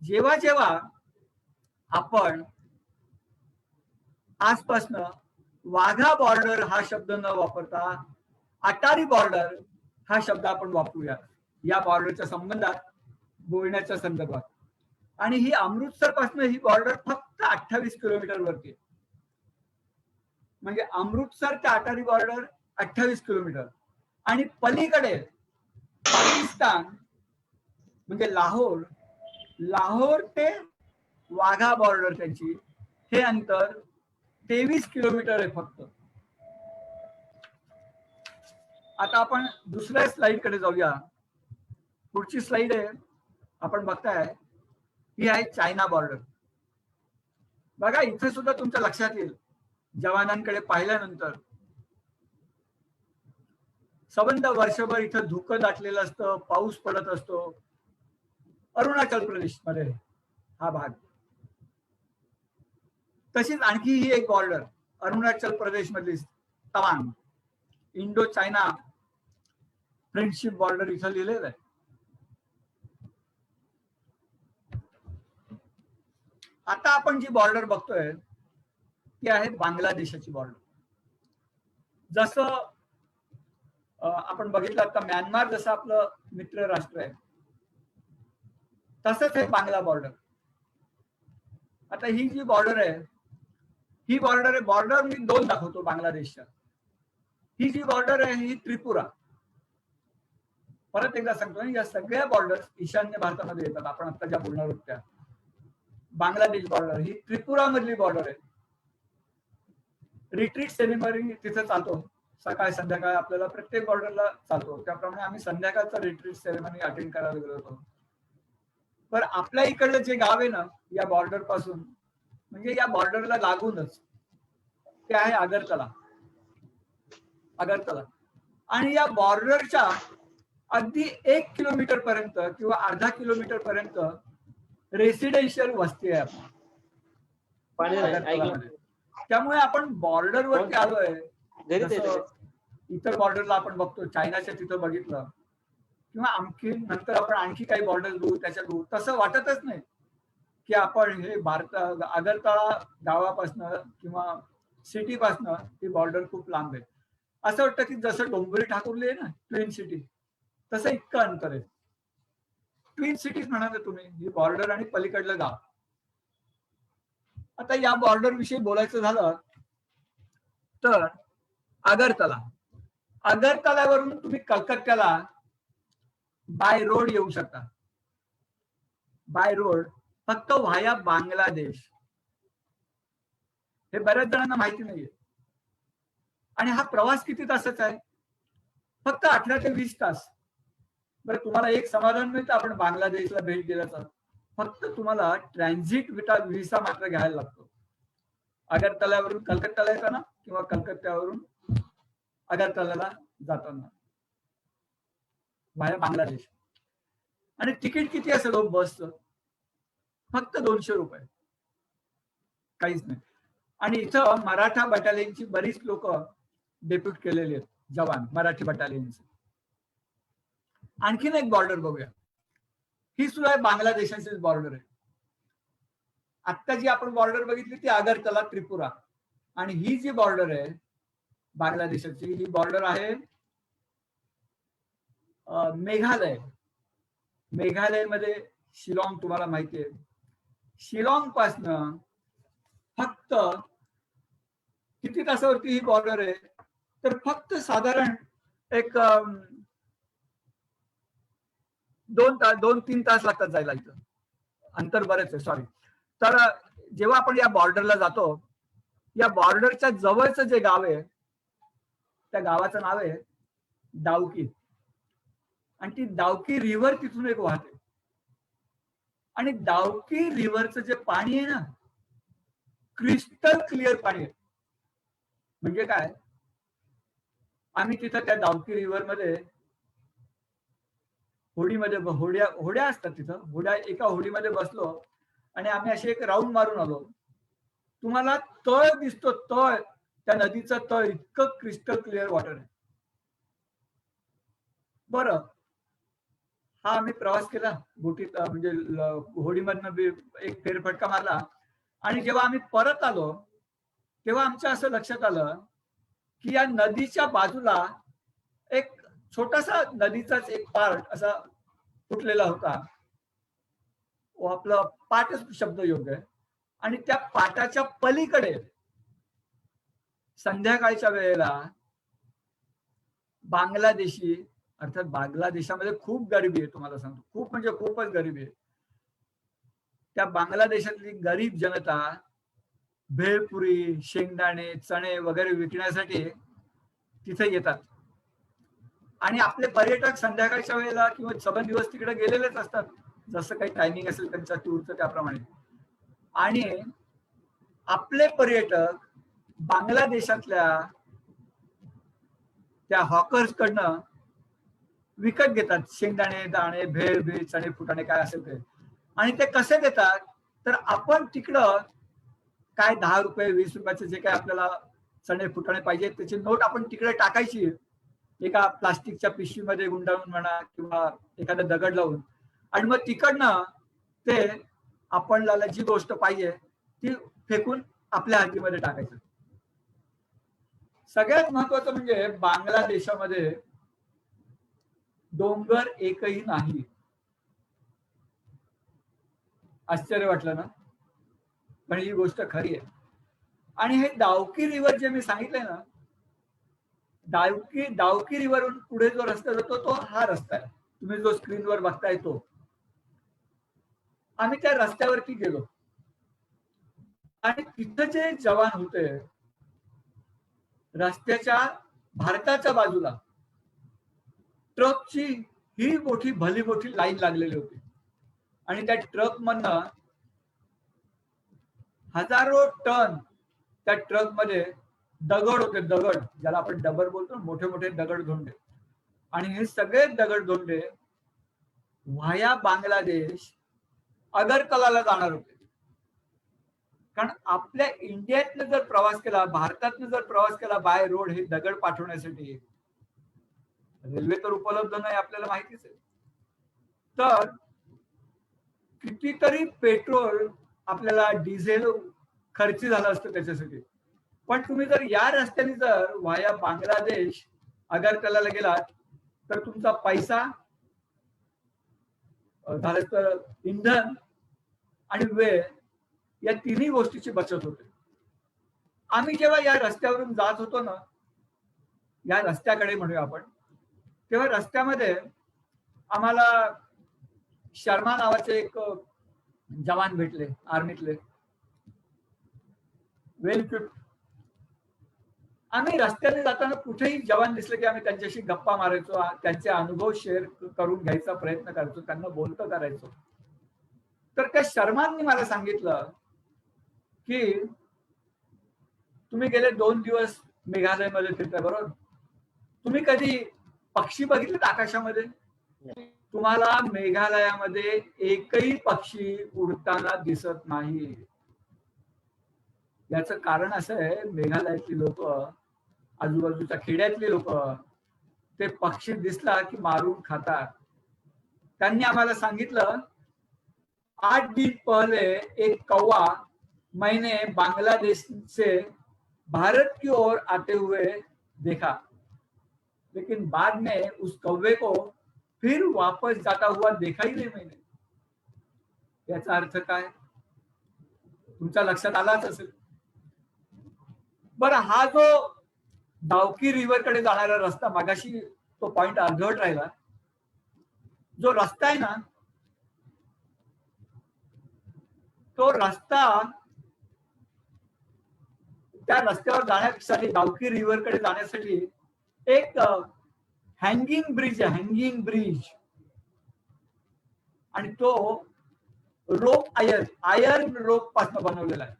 Speaker 4: जेव्हा जेव्हा आपण आजपासनं वाघा बॉर्डर हा शब्द न वापरता अटारी बॉर्डर हा शब्द आपण वापरूया या बॉर्डरच्या संबंधात बोलण्याच्या संदर्भात. आणि ही अमृतसर पासून ही बॉर्डर फक्त 28 किलोमीटर वरती आहे. म्हणजे अमृतसर ते अटारी बॉर्डर 28 किलोमीटर आणि पलीकडे पाकिस्तान म्हणजे लाहोर, लाहोर ते वाघा बॉर्डर त्यांची हे अंतर 23 किलोमीटर आहे फक्त. आता आपण दुसऱ्या स्लाइड कडे जाऊया. पुढची स्लाइड आहे, आपण बघताय ही आहे चायना बॉर्डर. बघा इथे सुद्धा तुमच्या लक्षात येईल, जवानांकडे पाहिल्यानंतर संबंध वर्षभर इथं धुकं दाटलेलं असतं, पाऊस पडत असतो. अरुणाचल प्रदेश मध्ये हा भाग. तशीच आणखी ही एक बॉर्डर अरुणाचल प्रदेश मधली Tawang, Indo China friendship border इथं लिहिलेलं आहे. आता आपण जी बॉर्डर बघतोय ती आहे बांगलादेशाची बॉर्डर. जसं आपण बघितलं आता म्यानमार जसं आपलं मित्र राष्ट्र आहे, तसंच हे बांगला बॉर्डर. आता ही जी बॉर्डर आहे ही बॉर्डर आहे, बॉर्डर मी दोन दाखवतो बांगलादेशच्या. ही जी बॉर्डर आहे ही त्रिपुरा. परत एकदा सांगतो, या सगळ्या बॉर्डर ईशान्य भारतामध्ये येतात. आपण आता ज्या बोलणार आहोत त्या बांगलादेश बॉर्डर ही त्रिपुरा मधली बॉर्डर आहे. रिट्रीट सेरेमनी तिथे चालतो सकाळ संध्याकाळ, आपल्याला प्रत्येक बॉर्डरला चालतो. त्याप्रमाणे आम्ही संध्याकाळचा रिट्रीट सेरेमनी अटेंड करायला गेलो होतो. पण आपल्या इकडलं जे गाव आहे ना या बॉर्डर पासून, म्हणजे या बॉर्डरला लागूनच ते आहे आगरतला. आगरतला आणि या बॉर्डरच्या अगदी 1 किलोमीटर पर्यंत किंवा अर्धा किलोमीटर पर्यंत रेसिडेन्शियल वस्ती आहे आगरतलामध्ये. त्यामुळे आपण बॉर्डरवरती आलोय. इतर बॉर्डरला आपण बघतो, चायनाच्या तिथं बघितलं किंवा आणखी नंतर आपण आणखी काही बॉर्डर बघू त्याच्यात बघू, तसं वाटतच नाही की आपण हे आगरतळा गावापासनं किंवा सिटीपासनं ही बॉर्डर खूप लांब आहे. असं वाटतं की जसं डोंबिवली ठाकुर्ली आहे ना ट्विन सिटी, तसं इतकं अंतर आहे. ट्विन सिटीज म्हणाले तुम्ही, ही बॉर्डर आणि पलीकडलं गाव. आता या बॉर्डर विषयी बोलायचं झालं तर आगरतला, आगरतल्यावरून तुम्ही कलकत्त्याला बाय रोड येऊ शकता. बाय रोड फक्त व्हाया बांगलादेश. हे बऱ्याच जणांना माहिती नाहीये. आणि हा प्रवास किती तासाचा आहे? फक्त 18 ते 20 तास. बरं तुम्हाला एक समाधान मिळतं आपण बांगलादेशला भेट दिल्याचं, फक्त तुम्हाला ट्रान्झिट व्हिसा मात्र घ्यायला लागतो. आगरतल्यावरून कलकत्त्याला येताना किंवा कलकत्त्यावरून आगरतल्याला जाताना व्हाया बांगलादेश. आणि तिकीट किती असेल हो बसचं? फक्त 200 रुपये, काहीच नाही. आणि इथं मराठा बटालियनची बरीच लोक डेप्यूट केलेली आहेत, जवान मराठी बटालियनचे. आणखीन एक बॉर्डर बघूया. ही सुद्धा बांगलादेशाची बॉर्डर आहे. आता जी आपण बॉर्डर बघितली ती आगरतला त्रिपुरा, आणि ही जी बॉर्डर आहे बांगलादेशाची, ही बॉर्डर आहे मेघालय. मेघालयमध्ये शिलाँग तुम्हाला माहिती आहे. शिलाँग पासनं फक्त किती तासावरती ही बॉर्डर आहे? तर फक्त साधारण एक 2-3 तास लागतात जायला. इथं अंतर बरेच आहे, सॉरी. तर जेव्हा आपण या बॉर्डरला जातो, या बॉर्डरच्या जवळचं जे गाव आहे त्या गावाचं नाव आहे दावकी. आणि ती दावकी रिव्हर तिथून एक वाहते. आणि दावकी रिव्हरचं जे पाणी आहे ना, क्रिस्टल क्लिअर पाणी आहे. म्हणजे काय, आम्ही तिथं त्या दावकी रिव्हर मध्ये होडीमध्ये होड्या असतात तिथं, एका होडीमध्ये बसलो आणि आम्ही असे एक राऊंड मारून आलो. तुम्हाला तळ दिसतो, तळ, त्या नदीचं तळ इतकं क्रिस्टल क्लिअर वॉटर आहे. बरं, हा आम्ही प्रवास केला बोटीत, म्हणजे होडीमधनं एक फेरफटका मारला. आणि जेव्हा आम्ही परत आलो तेव्हा आमच्या असं लक्षात आलं की या नदीच्या बाजूला एक छोटासा नदीचाच एक पार्ट असा फुटलेला होता. आपलं पाटच शब्द योग्य आहे. आणि त्या पाटाच्या पलीकडे संध्याकाळच्या वेळेला बांगलादेशी, अर्थात बांगलादेशामध्ये खूप गरिबी आहे, तुम्हाला सांगतो, खूप म्हणजे खूपच गरिबी आहे. त्या बांगलादेशातली गरीब जनता भेळपुरी, शेंगदाणे, चणे वगैरे विकण्यासाठी तिथे येतात. आणि आपले पर्यटक संध्याकाळच्या वेळेला किंवा सबंध दिवस तिकडे गेलेलेच असतात, जसं काही टायमिंग असेल त्यांच्या टूरचं त्याप्रमाणे. आणि आपले पर्यटक बांगलादेशातल्या त्या हॉकर्स कडनं विकत घेतात शेंगदाणे, दाणे, भेळ, चणे, फुटाणे काय असेल ते. आणि ते कसे देतात, तर आपण तिकडं काय 10 रुपये 20 रुपयाचे जे काय आपल्याला चणे फुटाणे पाहिजे त्याची नोट आपण तिकडे टाकायची, एका प्लास्टिकच्या पिशवीमध्ये गुंडाळून म्हणा किंवा एखादा दगड लावून. आणि मग तिकडनं ते आपल्याला जी गोष्ट पाहिजे ती फेकून आपल्या हातीमध्ये टाकायचं. सगळ्यात महत्वाचं म्हणजे बांगलादेशामध्ये डोंगर एकही नाही. आश्चर्य वाटलं ना, पण ही गोष्ट खरी आहे. आणि हे दावकी रिव्हर जे मी सांगितलंय ना, दावकी रिव्हरवरून पुढे जो रस्ता जातो तो हा रस्ता आहे, तुम्ही जो स्क्रीनवर बघताय तो. आम्ही त्या रस्त्यावरती गेलो आणि तिथं जे जवान होते रस्त्याच्या भारताच्या बाजूला ट्रकची ही मोठी भली मोठी लाईन लागलेली होती. आणि त्या ट्रक मधनं हजारो टन त्या ट्रक मध्ये दगड होते, दगड ज्याला आपण डबर बोलतो, मोठे मोठे दगड धोंडे. आणि हे सगळे दगड धोंडे व्हाया बांगलादेश अगरतलाला जाणार होते. कारण आपल्या इंडियातनं जर प्रवास केला, भारतातनं जर प्रवास केला बाय रोड हे दगड पाठवण्यासाठी, रेल्वे तर उपलब्ध नाही आपल्याला माहितीच आहे, तर कितीतरी पेट्रोल आपल्याला डिझेल खर्ची झालं असतं त्याच्यासाठी. पण तुम्ही जर या रस्त्याने जर व्हाया बांगलादेश अगरतलाला गेलात तर तुमचा पैसा झालं तर इंधन आणि वेळ या तिन्ही गोष्टीची बचत होते. आम्ही जेव्हा या रस्त्यावरून जात होतो ना, या रस्त्याकडे म्हणूया आपण, तेव्हा रस्त्यामध्ये आम्हाला शर्मा नावाचे एक जवान भेटले आर्मीतले, वेल इक्विप्ड. आम्ही रस्त्याने जाताना कुठेही जवान दिसले की आम्ही त्यांच्याशी गप्पा मारायचो, त्यांचे अनुभव शेअर करून घ्यायचा प्रयत्न करायचो, त्यांना बोलतं करायचो. तर त्या शर्मांनी मला सांगितलं की तुम्ही गेले 2 दिवस मेघालयमध्ये फिरताय, बरोबर? तुम्ही कधी पक्षी बघितलेत आकाशामध्ये? तुम्हाला मेघालयामध्ये एकही पक्षी उडताना दिसत नाही. याचं कारण असं आहे, मेघालयातली लोक, आजूबाजूच्या खेड्यातली लोक ते पक्षी दिसला की मारून खातात. त्यांनी आम्हाला सांगितलं 8 दिन पहले एक कौवा मैंने बांग्लादेश से भारत की ओर आते हुए देखा, लेकिन बाद में उस कौवे को फिर वापस जाता हुआ देखा ही नहीं मैंने. याचा अर्थ काय तुमच्या लक्षात आलाच असेल. बरं, हा जो दावकी रिव्हर कडे जाणारा रस्ता, मागाशी तो पॉइंट अर्धवट राहिला, जो रस्ता आहे ना तो रस्ता, त्या रस्त्यावर जाण्यासाठी, दावकी रिव्हर कडे जाण्यासाठी एक हँगिंग ब्रिज आहे, हँगिंग ब्रिज. आणि तो रोप आयर्न रोप पासून बनवलेला आहे.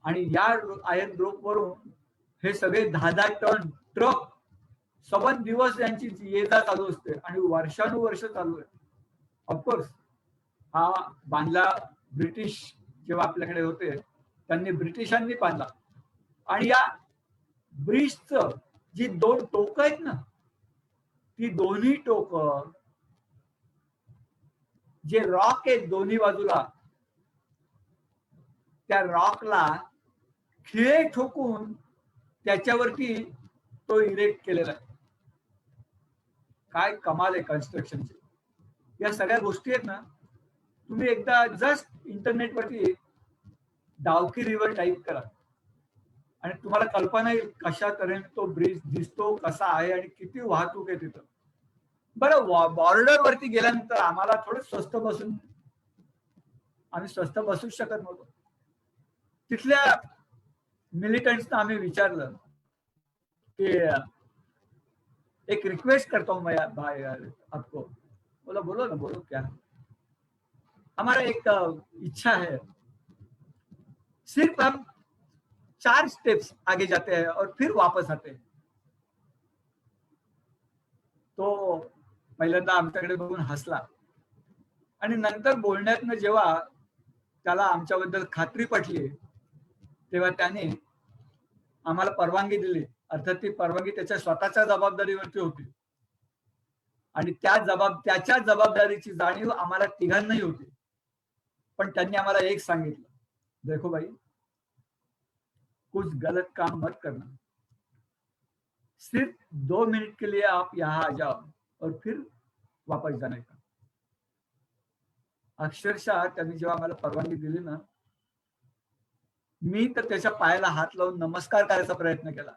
Speaker 4: आणि या आयर्न रोप वरून हे सगळे 10-10 टन ट्रक सबंध दिवस यांची ये जा चालू असते आणि वर्षानुवर्ष चालू आहे. ऑफकोर्स हा बांधला ब्रिटिश जेव्हा आपल्याकडे होते त्यांनी ब्रिटिशांनी बांधला. आणि या ब्रिजचं जी 2 टोकं आहेत ना, ती दोन्ही टोकं जे रॉक आहेत दोन्ही बाजूला, त्या रॉकला खिळे ठोकून त्याच्यावरती तो इरेक्ट केलेला आहे. काय कमाल आहे कन्स्ट्रक्शनची. या सगळ्या गोष्टी आहेत ना, तुम्ही एकदा जस्ट इंटरनेटवरती डावकी रिव्हर टाईप करा आणि तुम्हाला कल्पना येईल कशा तऱ्हेने तो ब्रिज दिसतो, कसा आहे आणि किती वाहतूक आहे तिथं. बरं, बॉर्डर वरती गेल्यानंतर आम्हाला थोडं आम्ही स्वस्त बसूच शकत नव्हतो. तिथल्या मिलिटंट्सना आम्ही विचारलं की एक रिक्वेस्ट करता हूं मैं भाई आपको. बोला बोलो ना, बोलो क्या. हमारा एक इच्छा है, सिर्फ हम 4 स्टेप्स आगे जाते हैं और फिर वापस आते हैं. तो पहिल्यांदा आमच्याकडे बघून हसला आणि नंतर बोलण्यातनं जेव्हा त्याला आमच्याबद्दल खात्री पटली तेव्हा त्याने आम्हाला परवानगी दिली. अर्थात ती परवानगी त्याच्या स्वतःच्या जबाबदारीवरती होती आणि त्याच्या जबाबदारीची जाणीव आम्हाला तिघांनाही होती. पण त्यांनी आम्हाला एक सांगितलं, देखो भाई, कुछ गलत काम मत करना, सिर्फ 2 मिनट के लिए आप यहाँ आ जाओ और फिर वापस जाने का. अक्षरशः त्यांनी जेव्हा आम्हाला परवानगी दिली ना, मी तर त्याच्या पायाला हात लावून नमस्कार करायचा प्रयत्न केला,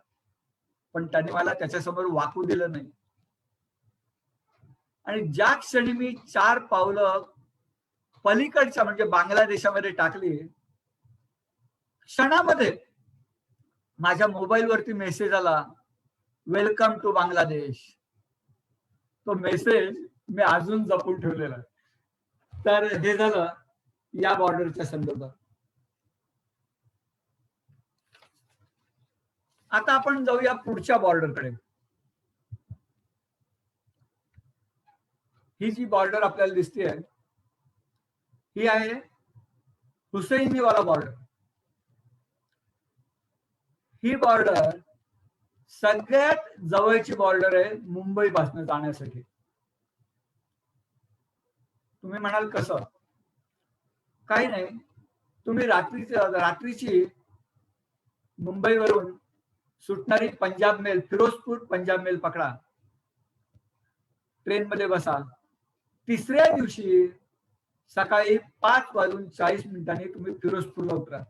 Speaker 4: पण त्याने मला त्याच्यासमोर वाकू दिलं नाही. आणि ज्या क्षणी मी 4 पावलं पलीकडच्या म्हणजे बांगलादेशामध्ये टाकली, क्षणामध्ये माझ्या मोबाईलवरती मेसेज आला, वेलकम टू बांगलादेश. तो मेसेज मी अजून जपून ठेवलेला आहे. तर हे झालं या बॉर्डरच्या संदर्भात. आता आपण जाऊया पुढच्या बॉर्डरकडे. ही जी बॉर्डर आपल्याला दिसते ही आहे हुसैनीवाला बॉर्डर. ही बॉर्डर सगळ्यात जवळची बॉर्डर आहे मुंबई पासून जाण्यासाठी. तुम्ही म्हणाल कसं? काही नाही, तुम्ही रात्रीची मुंबईवरून सुटणारी पंजाब मेल, फिरोजपूर पंजाब मेल पकडा, ट्रेन मध्ये बसा. तिसऱ्या दिवशी सकाळी 5:40 तुम्ही फिरोजपूरला उतरा.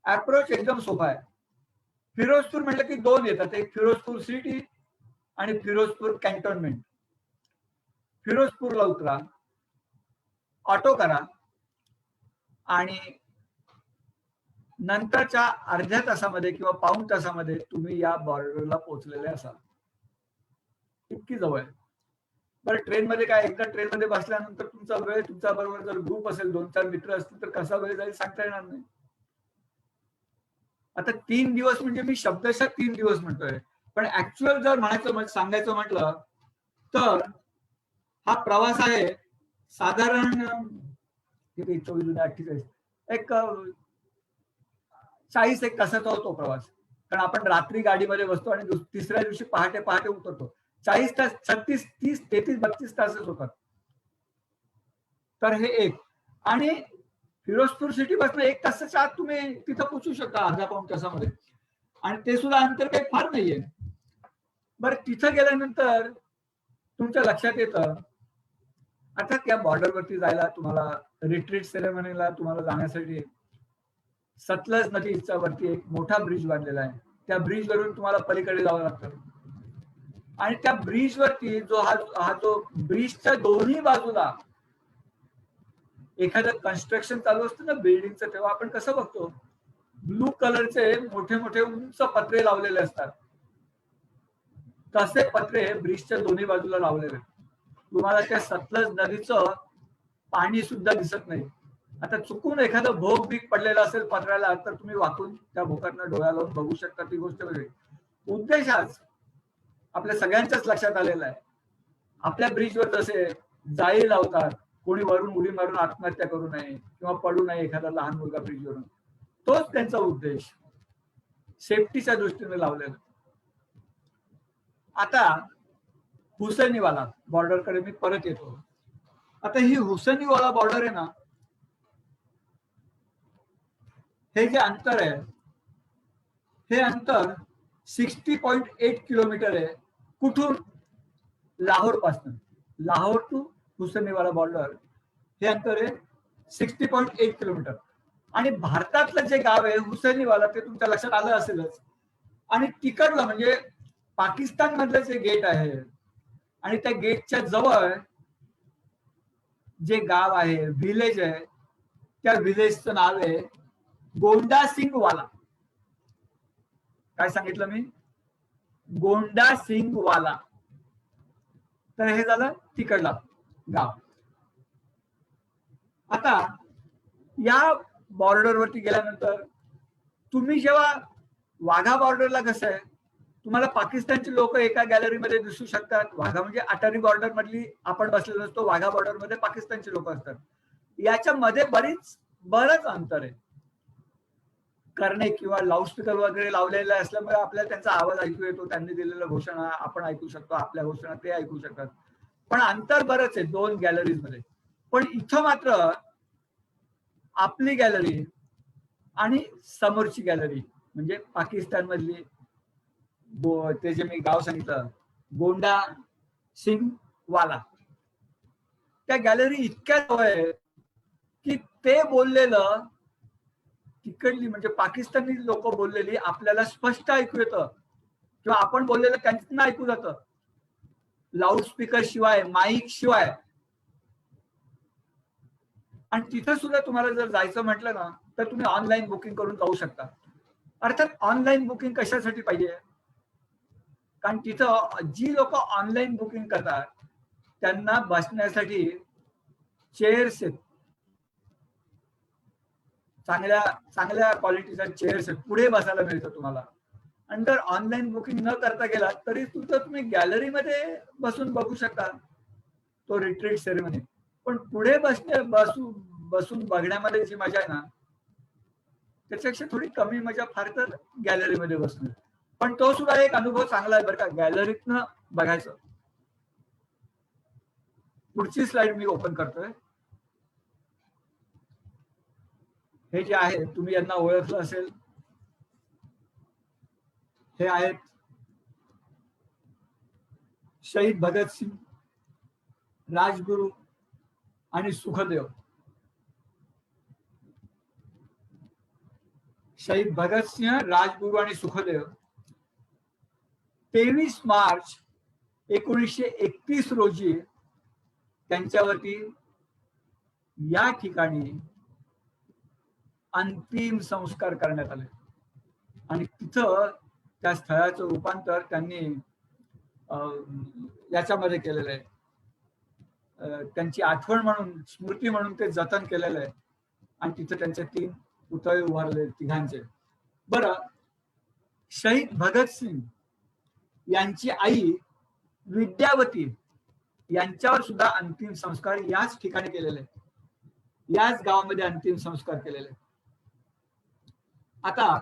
Speaker 4: अप्रोच एकदम सोपा आहे. फिरोजपूर म्हटलं की 2 येतात, एक फिरोजपूर सिटी आणि फिरोजपूर कॅन्टोन्मेंट. फिरोजपूरला उतरा, ऑटो करा आणि नंतरच्या अर्ध्या तासामध्ये किंवा पाऊण तासामध्ये तुम्ही या बॉर्डरला पोहोचलेले असाल. इतकी जवळ आहे. बरं, ट्रेनमध्ये काय, एकदा ट्रेनमध्ये बसल्यानंतर तुमचा वेळ, तुमच्या बरोबर जर ग्रुप असेल, 2-4 मित्र असतील तर कसा वेळ जाईल सांगता येणार नाही. आता 3 दिवस म्हणजे मी शब्दशः 3 दिवस म्हणतोय, पण ऍक्च्युअल जर सांगायचं म्हटलं तर हा प्रवास आहे साधारण 24-48 एक 40 तासाचा होतो प्रवास. कारण आपण रात्री गाडीमध्ये बसतो आणि तिसऱ्या दिवशी पहाटे उतरतो. 40 तास, 36, 30, 33, 32 तासच होतात. तर हे एक. आणि फिरोजपूर सिटी बसणं 1 तासाच्या आत तुम्ही तिथं पोहोचू शकता, अर्धा पाऊण तासामध्ये. आणि ते सुद्धा अंतर काही फार नाहीये. बरं, तिथं गेल्यानंतर तुमच्या लक्षात येतं, आता त्या बॉर्डरवरती जायला तुम्हाला रिट्रीट सेरेमनीला तुम्हाला जाण्यासाठी सतलज नदीच्या वरती एक मोठा ब्रिज बांधलेला आहे. त्या ब्रिजवरून तुम्हाला पलीकडे जावं लागतं. आणि त्या ब्रिजवरती जो ब्रिजच्या दोन्ही बाजूला एखादं कन्स्ट्रक्शन चालू असतं ना बिल्डिंगचं, तेव्हा आपण कसं बघतो, ब्लू कलरचे मोठे मोठे उंच पत्रे लावलेले असतात. तसे पत्रे ब्रिजच्या दोन्ही बाजूला लावलेले. तुम्हाला त्या सतलज नदीचं पाणी सुद्धा दिसत नाही. आता चुकून एखादं भोग बीक पडलेला असेल पत्र्याला तर तुम्ही वाकून त्या भोकातनं डोळ्या लावून बघू शकता, ती गोष्ट वेगळी. उद्देश आज आपल्या सगळ्यांच्याच लक्षात आलेला आहे. आपल्या ब्रिजवर जसे जाळी लावतात, कोणी वरून उडी मारून आत्महत्या करू नये किंवा पडू नये एखादा लहान मुलगा ब्रिजवरून. तोच त्यांचा उद्देश सेफ्टीच्या दृष्टीने लावलेला. आता हुसैनीवाला बॉर्डरकडे मी परत येतो. आता ही हुसैनीवाला बॉर्डर आहे ना, हे जे अंतर आहे हे अंतर 60.8 किलोमीटर आहे. कुठून? लाहोर पासून. लाहोर टू हुसैनीवाला बॉर्डर हे अंतर आहे 60.8 किलोमीटर. आणि भारतातलं जे गाव आहे हुसैनीवाला ते तुमच्या लक्षात आलं असेलच. आणि तिकडलं म्हणजे पाकिस्तान मधलं जे गेट आहे आणि त्या गेटच्या जवळ जे गाव आहे, व्हिलेज आहे, त्या व्हिलेजचं नाव आहे गोंडा सिंग वाला. काय सांगितलं मी? गोंडा सिंग वाला. तर हे झालं तिकडला गाव. आता या बॉर्डरवरती गेल्यानंतर तुम्ही जेव्हा वाघा बॉर्डरला कसं आहे, तुम्हाला पाकिस्तानची लोक एका गॅलरीमध्ये दिसू शकतात. वाघा म्हणजे अटारी बॉर्डर मधली आपण बसलेलो असतो, वाघा बॉर्डर मध्ये पाकिस्तानची लोक असतात. याच्यामध्ये बरंच अंतर आहे. करणे किंवा लाऊडस्पीकर वगैरे लावलेले असल्यामुळे आपल्याला त्यांचा आवाज ऐकू येतो. त्यांनी दिलेल्या घोषणा आपण ऐकू शकतो, आपल्या घोषणा ते ऐकू शकतात. पण अंतर बरंच आहे 2 गॅलरीज मध्ये. पण इथं मात्र आपली गॅलरी आणि समोरची गॅलरी म्हणजे पाकिस्तान मधली ते जे मी गाव सांगितलं गोंडा सिंग वाला, त्या गॅलरी इतक्या जवळ आहे की ते बोललेलं तिकडली म्हणजे पाकिस्तानी लोक बोललेली आपल्याला स्पष्ट ऐकू येतं किंवा आपण बोललेलं त्यांना ऐकू जातं. लाऊडस्पीकर शिवाय, माईक शिवाय. आणि तिथं सुद्धा तुम्हाला जर जायचं म्हटलं ना तर तुम्ही ऑनलाईन बुकिंग करून जाऊ शकता. अर्थात ऑनलाईन बुकिंग कशासाठी पाहिजे? कारण तिथं जी लोक ऑनलाईन बुकिंग करतात त्यांना बसण्यासाठी चेअर्स आहेत, चांगल्या क्वालिटीच्या चेअर्स आहेत, पुढे बसायला मिळतं तुम्हाला. आणि जर ऑनलाईन बुकिंग न करता गेला तरी सुद्धा तुम्ही गॅलरीमध्ये बसून बघू शकता तो रिट्रीट सेरेमनी. पण पुढे बसून बघण्यामध्ये जी मजा आहे ना त्याच्यापेक्षा थोडी कमी मजा फार तर गॅलरीमध्ये बसणं. पण तो सुद्धा एक अनुभव चांगला आहे बरं का, गॅलरीतनं बघायचं. पुढची स्लाइड मी ओपन करतोय. हे जे आहे तुम्ही यांना ओळखलं असेल, हे आहेत शहीद भगतसिंग, राजगुरू आणि सुखदेव. शहीद भगतसिंह, राजगुरू आणि सुखदेव 23 मार्च 1931 रोजी त्यांच्यावरती या ठिकाणी अंतिम संस्कार करण्यात आले. आणि तिथं त्या स्थळाचं रूपांतर त्यांनी याच्यामध्ये केलेलं आहे. त्यांची आठवण म्हणून, स्मृती म्हणून ते जतन केलेलं आहे. आणि तिथं त्यांचे 3 पुतळे उभारले तिघांचे. बरं, शहीद भगतसिंग यांची आई विद्यावती यांच्यावर सुद्धा अंतिम संस्कार याच ठिकाणी केलेले, याच गावामध्ये अंतिम संस्कार केलेले. आता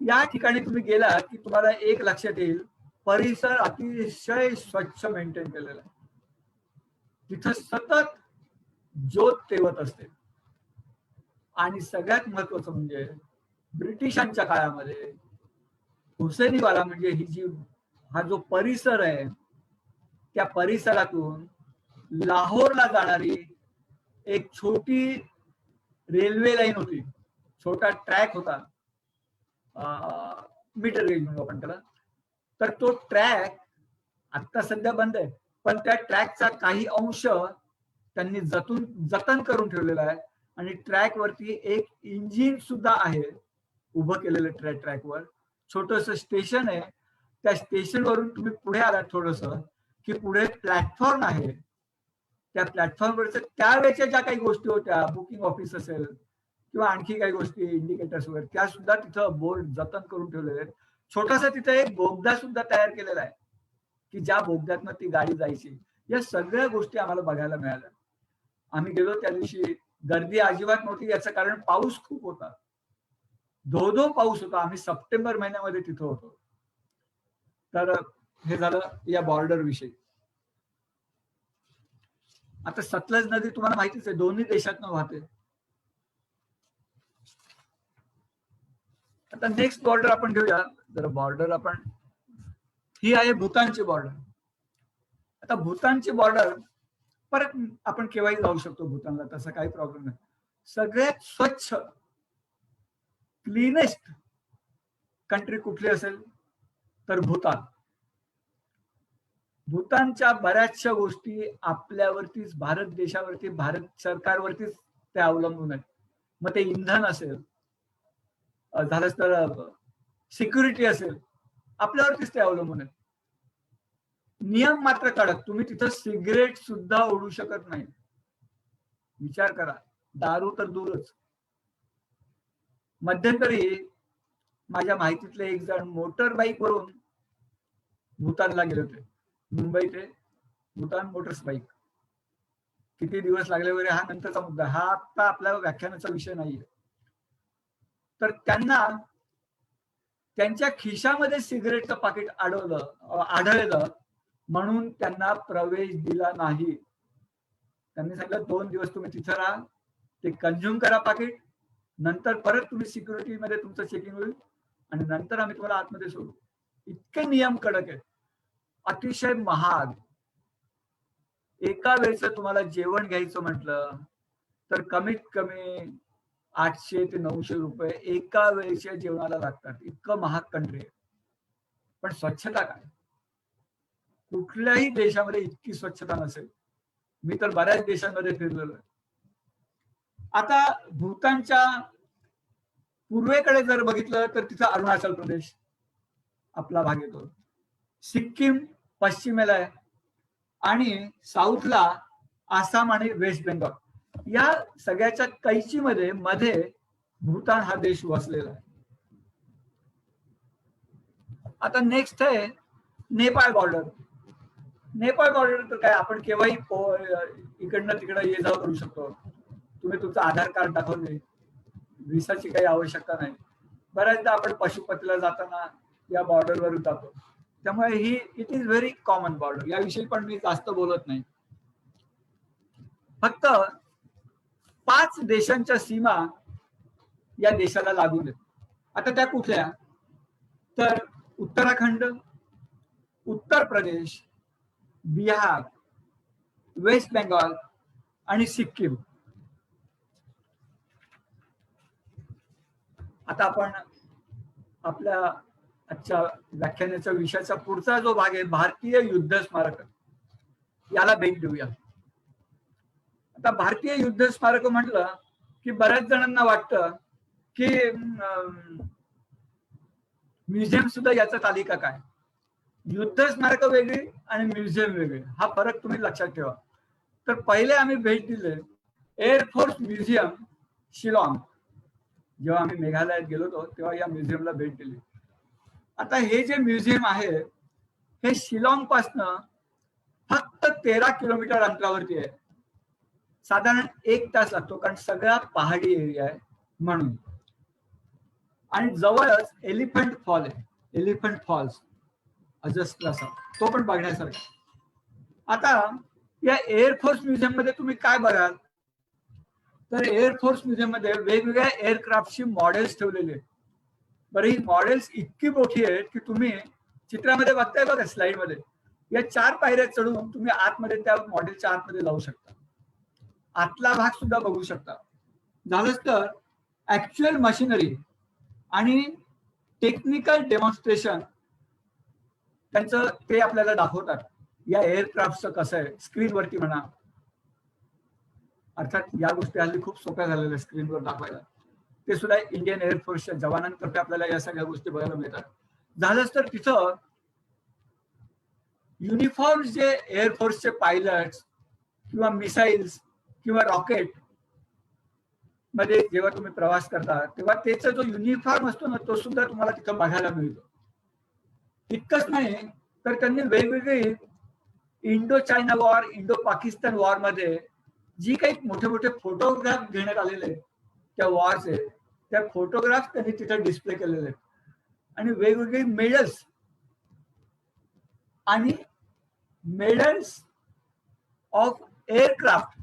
Speaker 4: या ठिकाणी तुम्ही गेला की तुम्हाला एक लक्षात येईल, परिसर अतिशय स्वच्छ मेंटेन केलेला आहे. तिथं सतत ज्योत तेवत असते. आणि सगळ्यात महत्वाचं म्हणजे ब्रिटिशांच्या काळामध्ये हुसेनीवाला म्हणजे हा जो परिसर आहे त्या परिसरातून लाहोरला जाणारी एक छोटी रेल्वे लाईन होती, छोटा ट्रॅक होता, मीटर रेल म्हणून आपण त्याला. तर तो ट्रॅक आता सध्या बंद आहे, पण त्या ट्रॅकचा काही अंश त्यांनी जतन करून ठेवलेला आहे. आणि ट्रॅक वरती एक इंजिन सुद्धा आहे उभं केलेलं. ट्रॅकवर छोटस स्टेशन आहे. त्या स्टेशन वरून तुम्ही पुढे आलात थोडस की पुढे प्लॅटफॉर्म आहे. त्या प्लॅटफॉर्मवरच्या त्यावेळेच्या ज्या काही गोष्टी होत्या, बुकिंग ऑफिस असेल किंवा आणखी काही गोष्टी, इंडिकेटर्स वगैरे, त्या सुद्धा तिथं बोर्ड जतन करून ठेवलेले आहेत. छोटासा तिथं एक बोगदा सुद्धा तयार केलेला आहे की ज्या बोगद्यातनं ती गाडी जायची. या सगळ्या गोष्टी आम्हाला बघायला मिळाल्या. आम्ही गेलो त्या दिवशी गर्दी अजिबात नव्हती, याचं कारण पाऊस खूप होता, धो पाऊस होता. आम्ही सप्टेंबर महिन्यामध्ये तिथं होतो. तर हे झालं या बॉर्डर विषयी. आता सतलज नदी तुम्हाला माहितीच आहे, दोन्ही देशातनं वाहते. आता नेक्स्ट बॉर्डर आपण घेऊया. जर बॉर्डर आपण, ही आहे भूतानची बॉर्डर. आता भूतानची बॉर्डर परत आपण केव्हाही जाऊ शकतो भूतानला, तसा काही प्रॉब्लेम नाही. सगळ्यात स्वच्छ क्लीनेस्ट कंट्री कुठली असेल तर भूतान. भूतानच्या बऱ्याचशा गोष्टी आपल्यावरतीच, भारत देशावरती, भारत सरकारवरतीच ते अवलंबून आहेत. मग ते इंधन असेल, झालंच तर सिक्युरिटी असेल, आपल्यावरतीच ते अवलंबून आहेत. नियम मात्र कडक. तुम्ही तिथं सिगरेट सुद्धा ओढू शकत नाही. विचार करा, दारू तर दूरच. मध्यंतरी माझ्या माहितीतले एक जण मोटर बाईक वरून भूतानला गेले होते. मुंबई ते भूतान मोटर्स बाईक. किती दिवस लागले वगैरे हा नंतरचा मुद्दा, हा आता आपल्या व्याख्यानाचा विषय नाहीये. तर त्यांना त्यांच्या खिशामध्ये सिगरेटचं पाकिट आढळलं म्हणून त्यांना प्रवेश दिला नाही. त्यांनी सांगितलं 2 दिवस तुम्ही तिथं राहा, ते कंझ्युम करा पाकिट, नंतर परत तुम्ही सिक्युरिटीमध्ये तुमचं चेकिंग होईल आणि नंतर आम्ही तुम्हाला आतमध्ये सोडू. इतके नियम कडक आहेत, अतिशय महाग. एका वेळचं तुम्हाला जेवण घ्यायचं म्हटलं तर कमीत कमी 800 ते 900 रुपये एका वेळेच्या जेवणाला लागतात. इतकं महाग कंट्री आहे. पण स्वच्छता काय, कुठल्याही देशामध्ये इतकी स्वच्छता नसेल. मी तर बऱ्याच देशांमध्ये फिरलेलो आहे. आता भूतानच्या पूर्वेकडे जर बघितलं तर तिथं अरुणाचल प्रदेश आपला भाग येतो, सिक्कीम पश्चिमेला आहे आणि साऊथला आसाम आणि वेस्ट बेंगॉल. या सगळ्याच्या कैचीमध्ये मध्ये भूतान हा देश वसलेला आहे. आता नेक्स्ट आहे नेपाळ बॉर्डर. नेपाळ बॉर्डर तर काय, आपण केव्हाही इकडनं तिकडं ये जाऊ करू शकतो. तुम्ही तुमचं आधार कार्ड दाखवले, व्हिसाची काही आवश्यकता नाही. बऱ्याचदा आपण पशुपतीला जाताना या बॉर्डरवर जातो. त्यामुळे ही it is very common border. याविषयी पण मी जास्त बोलत नाही. फक्त 5 देशांच्या सीमा या देशाला लागून आहेत. आता त्या कुठल्या, तर उत्तराखंड, उत्तर प्रदेश, बिहार, वेस्ट बेंगॉल आणि सिक्कीम. आता आपण आपल्या आजच्या व्याख्यानाच्या विषयाचा पुढचा जो भाग आहे, भारतीय युद्ध स्मारक, याला भेट देऊया. आता भारतीय युद्ध स्मारक म्हटलं की बऱ्याच जणांना वाटतं की म्युझियम सुद्धा याचा तालिका काय. युद्ध स्मारक वेगळी आणि म्युझियम वेगळी, हा फरक तुम्ही लक्षात ठेवा. तर पहिले आम्ही भेट दिले एअरफोर्स म्युझियम शिलाँग. जेव्हा आम्ही मेघालयात गेलो होतो तेव्हा या म्युझियमला भेट दिली. आता हे जे म्युझियम आहे हे शिलाँग पासनं फक्त 13 किलोमीटर अंतरावरती आहे. साधारण 1 तास लागतो, कारण सगळा पहाडी एरिया आहे म्हणून. आणि जवळच एलिफंट फॉल आहे, एलिफंट फॉल्स अजस्त्र असा, तो पण बघण्यासारखा. आता या एअरफोर्स म्युझियम मध्ये तुम्ही काय बघाल, तर एअरफोर्स म्युझियम मध्ये वेगवेगळ्या एअरक्राफ्टची मॉडेल्स ठेवलेली आहेत. बरं, ही मॉडेल्स इतकी मोठी आहेत की तुम्ही चित्रामध्ये बघताय बघा स्लाइड मध्ये, या 4 पायऱ्या चढून तुम्ही आतमध्ये त्या मॉडेलच्या आतमध्ये जाऊ शकता, आतला भाग सुद्धा बघू शकता. झालंच तर ऍक्च्युअल मशिनरी आणि टेक्निकल डेमॉन्स्ट्रेशन त्यांचं ते आपल्याला दाखवतात. या एअरक्राफ्टचं कसं आहे स्क्रीनवरती म्हणा. अर्थात या गोष्टी हल्ली खूप सोप्या झालेल्या स्क्रीनवर दाखवायला. ते सुद्धा इंडियन एअरफोर्सच्या जवानांतर्फे आपल्याला या सगळ्या गोष्टी बघायला मिळतात. झालंच तर तिथं युनिफॉर्म जे एअरफोर्सचे पायलट्स किंवा मिसाईल्स किंवा रॉकेट मध्ये जेव्हा तुम्ही प्रवास करता तेव्हा त्याचा जो युनिफॉर्म असतो ना तो सुद्धा तुम्हाला तिथं बघायला मिळतो. इतकंच नाही तर त्यांनी वेगवेगळी Indo China war, Indo Pakistan war मध्ये जी काही मोठे मोठे फोटोग्राफ घेण्यात आलेले त्या वॉरचे, त्या फोटोग्राफ त्यांनी तिथे डिस्प्ले केलेले आणि वेगवेगळे मेडल्स आणि मेडल्स ऑफ एअरक्राफ्ट,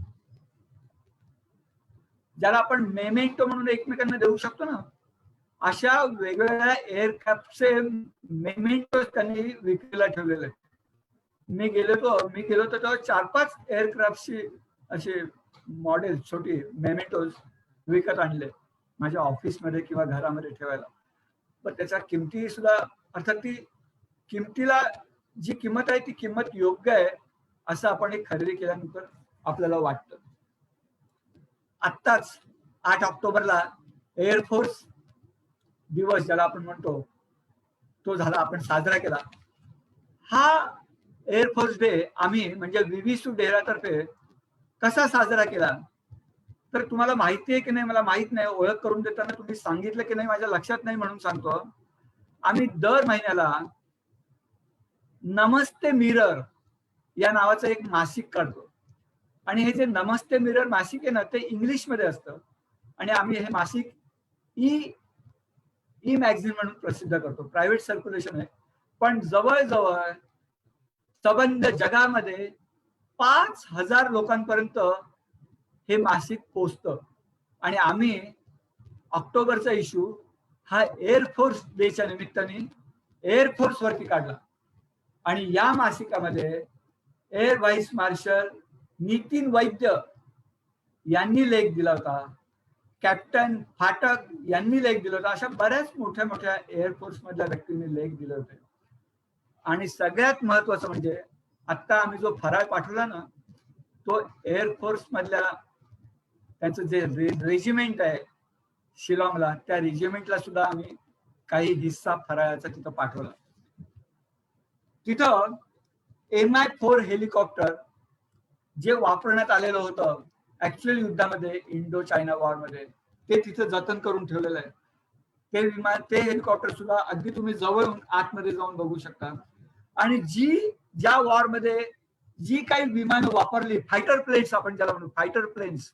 Speaker 4: ज्याला आपण मेमेंटो म्हणून एकमेकांना देऊ शकतो ना, अशा वेगवेगळ्या एअरक्राफ्टचे मेमेंटो त्यांनी विक्रीला ठेवलेले. मी गेलो होतो तेव्हा 4-5 एअरक्राफ्टची असे मॉडेल छोटी मेमेंटोज विकत आणले माझ्या ऑफिसमध्ये किंवा घरामध्ये ठेवायला. पण त्याच्या किमती सुद्धा, अर्थात ती किमतीला जी किंमत आहे ती किंमत योग्य आहे असं आपण एक खरेदी केल्यानंतर आपल्याला वाटतं. आत्ताच 8 ऑक्टोबरला एअरफोर्स दिवस ज्याला आपण म्हणतो तो झाला, आपण साजरा केला. हा एअरफोर्स डे आम्ही म्हणजे विविसू डेरातर्फे कसा साजरा केला तर तुम्हाला माहिती आहे की नाही मला माहित नाही, ओळख करून देताना तुम्ही सांगितलं की नाही माझ्या लक्षात नाही म्हणून सांगतो. आम्ही दर महिन्याला नमस्ते मिरर या नावाचं एक मासिक काढतो आणि हे जे नमस्ते मिरर मासिक आहे ना ते इंग्लिशमध्ये असतं आणि आम्ही हे मासिक ई मॅगझिन म्हणून प्रसिद्ध करतो. प्रायव्हेट सर्क्युलेशन आहे, पण जवळजवळ सबंध जगामध्ये 5,000 लोकांपर्यंत हे मासिक पोचतं आणि आम्ही ऑक्टोबरचा इश्यू हा एअरफोर्स डेच्या निमित्ताने एअरफोर्स वरती काढला आणि या मासिकामध्ये एअर व्हाईस मार्शल नितीन वैद्य यांनी लेख दिला होता, कॅप्टन फाटक यांनी लेख दिला होता, अशा बऱ्याच मोठ्या मोठ्या एअरफोर्स मधल्या व्यक्तींनी लेख दिले होते. आणि सगळ्यात महत्वाचं म्हणजे आता आम्ही जो फराळ पाठवला ना तो एअरफोर्स मधल्या त्यांचं जे रेजिमेंट आहे शिलाँगला, त्या रेजिमेंटला सुद्धा आम्ही काही हिस्सा फराळाचा तिथं पाठवला. तिथं MI-4 हेलिकॉप्टर जे वापरण्यात आलेलं होतं ऍक्च्युअल युद्धामध्ये, इंडो चायना वॉर मध्ये, ते तिथे जतन करून ठेवलेलं आहे. ते हेलिकॉप्टर सुद्धा अगदी तुम्ही जवळून आतमध्ये जाऊन बघू शकता. आणि ज्या वॉर मध्ये जी काही विमानं वापरली, फायटर प्लेन्स आपण ज्याला म्हणू, फायटर प्लेन्स,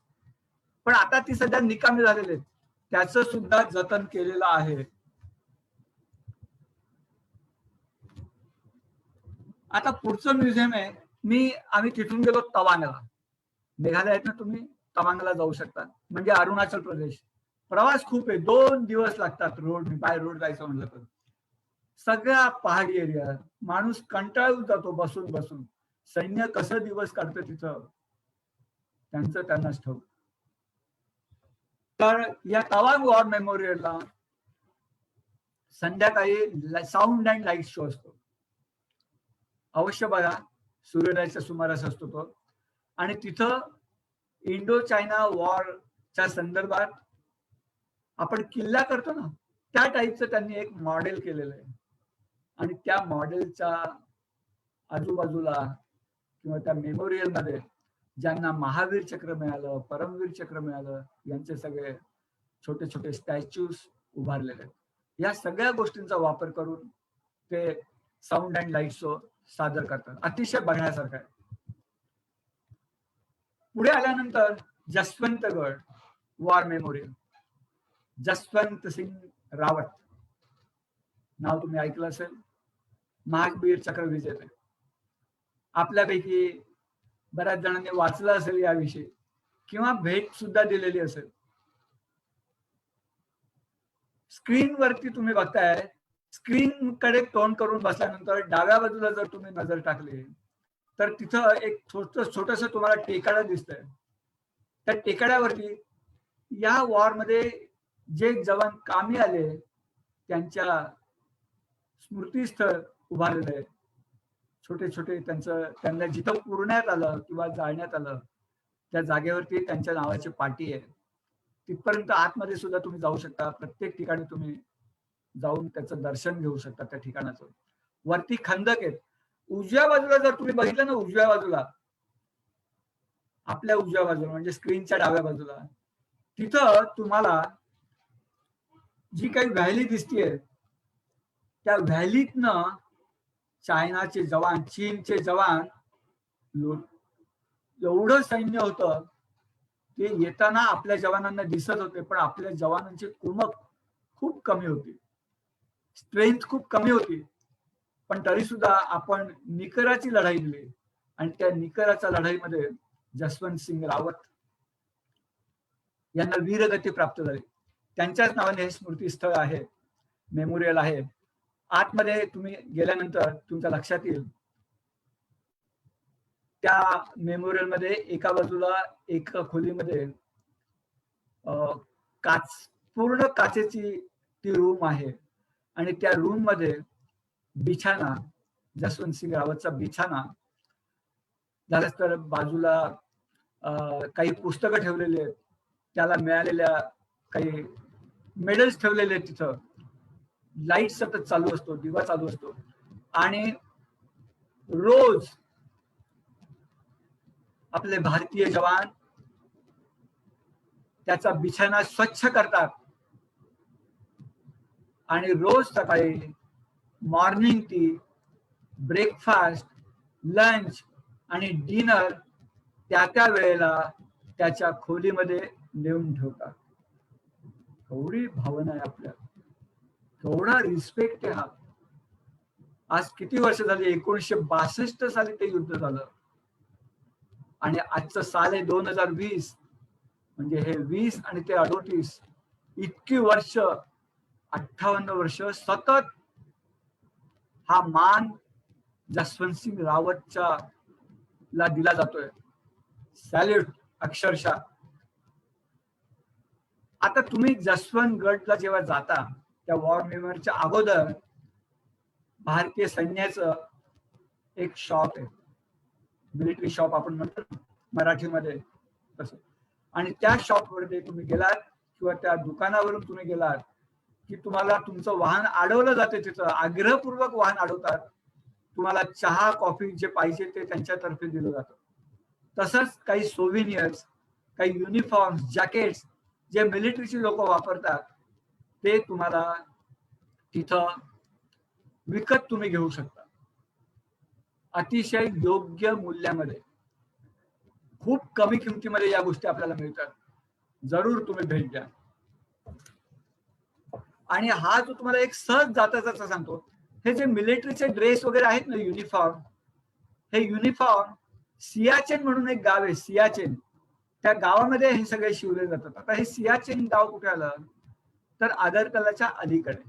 Speaker 4: पण आता ती सध्या निकामी झालेले आहेत, त्याचं सुद्धा जतन केलेलं आहे. आता पुढचं म्युझियम आहे, आम्ही तिथून गेलो तवांगला. मेघालयात ना तुम्ही तवांगला जाऊ शकता, म्हणजे अरुणाचल प्रदेश. प्रवास खूप आहे, 2 दिवस लागतात बाय रोड जायचं म्हटलं तर. सगळा पहाडी एरिया, माणूस कंटाळून जातो बसून बसून. सैन्य कसं दिवस काढतं तिथं त्यांचं त्यांनाच ठाऊक. तर या तवांग वॉर मेमोरियलला संध्याकाळी साऊंड अँड लाईट शो असतो, अवश्य बघा. सूर्योदयाच्या सुमारास असतो तो. आणि तिथं इंडो चायना वॉरच्या संदर्भात आपण किल्ला करतो ना त्या टाईपचं त्यांनी एक मॉडेल केलेलं आहे आणि त्या मॉडेलच्या आजूबाजूला किंवा त्या मेमोरियल मध्ये ज्यांना महावीर चक्र मिळालं, परमवीर चक्र मिळालं, यांचे सगळे छोटे छोटे स्टॅच्यूज उभारलेले आहेत. या सगळ्या गोष्टींचा वापर करून ते साऊंड अँड लाईट शो सादर करतात. अतिशय बघण्यासारखं आहे. पुढे आल्यानंतर जसवंतगड वॉर मेमोरियल. जसवंत सिंग रावत नाव तुम्ही ऐकलं असेल, महावीर चक्र विजेते. आपल्यापैकी बऱ्याच जणांनी वाचलं असेल याविषयी किंवा भेट सुद्धा दिलेली असेल. स्क्रीनवरती तुम्ही बघताय, स्क्रीन कडे तोंड करून बसल्यानंतर डाव्या बाजूला जर तुम्ही नजर टाकली तर तिथं एक छोटस तुम्हाला टेकाडा दिसतंय. त्या टेकाड्यावरती या वॉर मध्ये जे जवान कामी आले त्यांच्या स्मृतीस्थळ उभारलेलं आहे. छोटे छोटे त्यांना जिथं पुरण्यात आलं किंवा जाळण्यात आलं त्या जागेवरती त्यांच्या नावाची पाटी आहे. तिथपर्यंत आतमध्ये सुद्धा तुम्ही जाऊ शकता. प्रत्येक ठिकाणी तुम्ही जाऊन त्याचं दर्शन घेऊ शकता. त्या ठिकाणाचं वरती खंदक आहेत. उजव्या बाजूला जर तुम्ही बघितलं ना, उजव्या बाजूला, आपल्या उजव्या बाजूला म्हणजे स्क्रीनच्या डाव्या बाजूला, तिथं तुम्हाला जी काही व्हॅली दिसतीये त्या व्हॅलीतनं चायनाचे जवान, चीनचे जवान एवढं सैन्य होतं ते येताना आपल्या जवानांना दिसत होते, पण आपल्या जवानांची कुमक खूप कमी होती, स्ट्रेंथ खूप कमी होती. पण तरी सुद्धा आपण निकराची लढाई दिली आणि त्या निकराच्या लढाईमध्ये जसवंत सिंग रावत यांना वीरगती प्राप्त झाली. त्यांच्याच नावाने हे स्मृतीस्थळ आहे, मेमोरियल आहे. आतमध्ये तुम्ही गेल्यानंतर तुमच्या लक्षात येईल त्या मेमोरियल मध्ये एका बाजूला एका खोलीमध्ये पूर्ण काचेची ती रूम आहे आणि त्या रूम मध्ये बिछाना, जसवंत सिंग रावतचा बिछाना, झालंच तर बाजूला काही पुस्तकं ठेवलेली आहेत, त्याला मिळालेल्या काही मेडल्स ठेवलेले आहेत तिथं, लाईट सतत चालू असतो, दिवा चालू असतो आणि रोज आपले भारतीय जवान त्याचा बिछाना स्वच्छ करतात आणि रोज सकाळी मॉर्निंग टी, ब्रेकफास्ट, लंच आणि डिनर त्या वेळेला त्याच्या खोलीमध्ये नेऊन ठेवतात. एवढी भावना आहे आपल्या, एवढा रिस्पेक्ट आहे हा. आज किती वर्ष झाली? 1962 साली ते युद्ध झालं आणि आजचं साल आहे 2020. म्हणजे हे 20 आणि ते 38 इतकी वर्ष, 58 वर्ष सतत हा मान जसवंत सिंग रावतच्या ला दिला जातोय. सॅल्यूट अक्षरशः. आता तुम्ही जसवंत गडला जेव्हा जाता त्या वॉर मेमोरियलच्या अगोदर भारतीय सैन्याचं एक शॉप आहे, मिलिटरी शॉप आपण म्हणतो मराठीमध्ये तसं. आणि त्या शॉपवरती तुम्ही गेलात किंवा त्या दुकानावरून तुम्ही गेलात की तुम्हाला तुमचं वाहन अडवलं जाते, तिथं आग्रहपूर्वक वाहन अडवतात, तुम्हाला चहा कॉफी जे पाहिजे ते त्यांच्यातर्फे दिलं जातं. तसंच काही सोव्हिनियर्स, काही युनिफॉर्म्स, जॅकेट्स जे मिलिटरीची लोक वापरतात ते तुम्हाला तिथं विकत तुम्ही घेऊ शकता, अतिशय योग्य मूल्यामध्ये, खूप कमी किमतीमध्ये या गोष्टी आपल्याला मिळतात. जरूर तुम्ही भेट द्या. आणि हा जो तुम्हाला एक सहज जाता सांगतो, हे जे मिलिटरीचे ड्रेस वगैरे आहेत ना, युनिफॉर्म, हे युनिफॉर्म सियाचेन म्हणून एक गाव आहे, सियाचेन, त्या गावामध्ये हे सगळे शिवले जातात. आता हे सियाचेन गाव कुठे आलं तर आगरतलाच्या अलीकडे.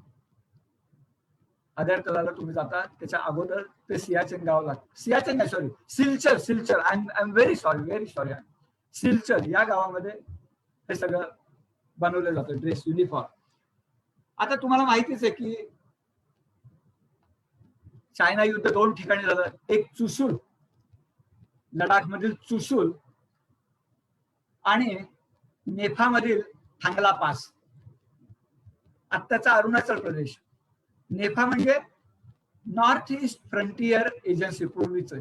Speaker 4: आगरतलाला तुम्ही जाता त्याच्या अगोदर ते सियाचेन गाव लागतं. सियाचेन नाही, sorry, Silchar. Silchar, I am very sorry. Silchar या गावामध्ये हे सगळं बनवलं जातं, ड्रेस, युनिफॉर्म. आता तुम्हाला माहितीच आहे की चायना युद्ध 2 ठिकाणी झालं. एक चुशूल, लडाख मधील चुशूल, आणि नेफामधील थांगला पास, आत्ताचा अरुणाचल प्रदेश. नेफा म्हणजे नॉर्थ ईस्ट फ्रंटियर एजन्सी पूर्वीच.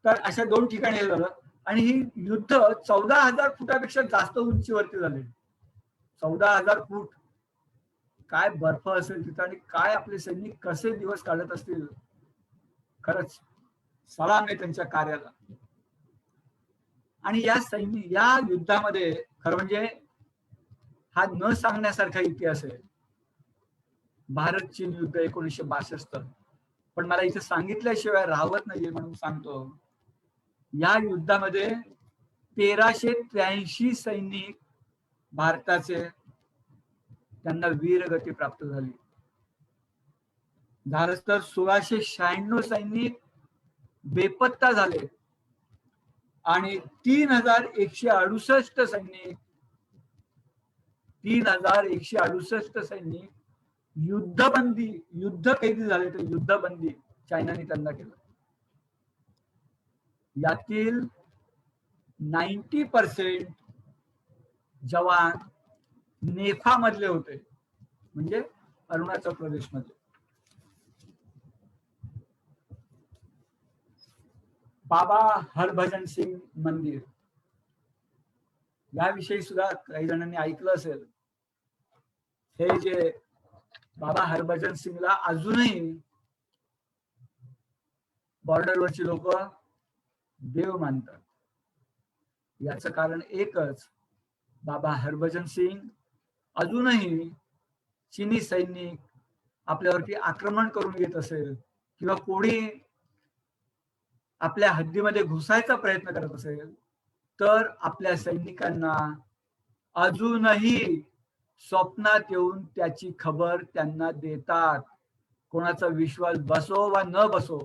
Speaker 4: तर अशा 2 ठिकाणी झालं आणि ही युद्ध 14,000 फुटापेक्षा जास्त उंचीवरती झाले. 14,000 फूट. काय बर्फ असेल तिथं आणि काय आपले सैनिक कसे दिवस काढत असतील. खरंच सलाम आहे त्यांच्या कार्याला. आणि या युद्धामध्ये खरं म्हणजे हा न सांगण्यासारखा इतिहास आहे. भारत चीन युद्ध 1962. पण मला इथे सांगितल्याशिवाय राहत नाहीये म्हणून सांगतो. या युद्धामध्ये 1383 सैनिक भारताचे, त्यांना वीरगती प्राप्त झाली. झालंच तर 1696 सैनिक बेपत्ता झाले आणि 3168 सैनिक, 3168 सैनिक युद्ध कैदी झाले. तर युद्धबंदी चायनाने त्यांना केलं. यातील 90% जवान नेफा मधले होते, म्हणजे अरुणाचल प्रदेश मध्ये. बाबा हरभजन सिंग मंदिर याविषयी सुद्धा काही जणांनी ऐकलं असेल. हे जे बाबा हरभजन सिंगला अजूनही बॉर्डरवरची लोक देव मानतात. याचं कारण एकच, बाबा हरभजन सिंग अजूनही चीनी सैनिक आपल्यावरती आक्रमण करून येत असेल किंवा कोणी आपल्या हद्दीमध्ये घुसायचा प्रयत्न करत असेल तर आपल्या सैनिकांना अजूनही स्वप्नात येऊन त्याची खबर त्यांना देतात. कोणाचा विश्वास बसो वा न बसो,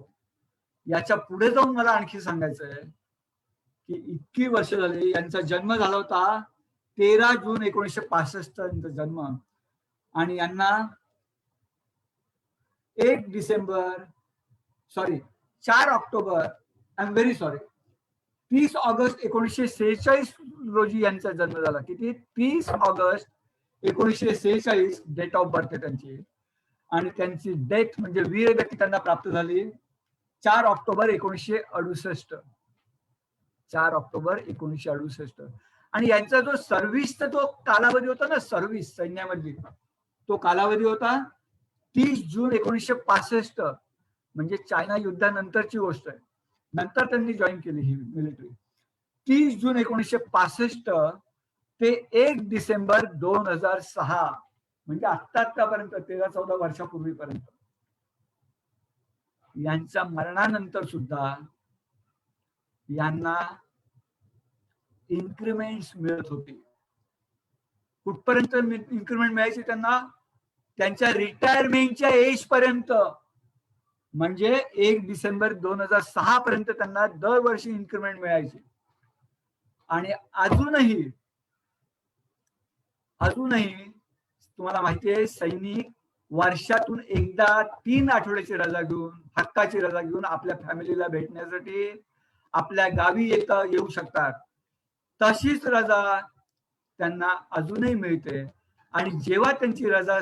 Speaker 4: याच्या पुढे जाऊन मला आणखी सांगायचं आहे की इतकी वर्ष झाली, यांचा जन्म झाला होता 13 जून 1965 यांचा जन्म, आणि यांना 4 October, I am very sorry, 30 August 1946 रोजी यांचा जन्म झाला. किती? 30 ऑगस्ट 1946 डेट ऑफ बर्थ आहे त्यांची. आणि त्यांची डेथ म्हणजे वीरगती त्यांना प्राप्त झाली 4 ऑक्टोबर 1968. 4 ऑक्टोबर 1968. आणि यांचा जो सर्व्हिसचा जो कालावधी होता ना, सर्व्हिस सैन्यामधली, तो कालावधी होता 30 जून 1965, म्हणजे चायना युद्धानंतरची गोष्ट आहे. नंतर त्यांनी जॉईन केली ही मिलिटरी. 30 जून 1965 ते 1 डिसेंबर 2006, म्हणजे आतापर्यंत 13-14 वर्षापूर्वीपर्यंत. यांच्या मरणानंतर सुद्धा यांना इन्क्रिमेंट मिळत होती. कुठपर्यंत इन्क्रिमेंट मिळायची त्यांना? त्यांच्या रिटायरमेंटच्या एज पर्यंत, म्हणजे 1 डिसेंबर 2006 पर्यंत त्यांना दरवर्षी इन्क्रिमेंट मिळायची. आणि अजूनही तुम्हाला माहिती आहे, सैनिक वर्षातून एकदा 3 आठवड्याची रजा घेऊन, हक्काची रजा घेऊन आपल्या फॅमिलीला भेटण्यासाठी आपल्या गावी येऊ शकतात. तशीच रजा त्यांना अजूनही मिळते. आणि जेव्हा त्यांची रजा,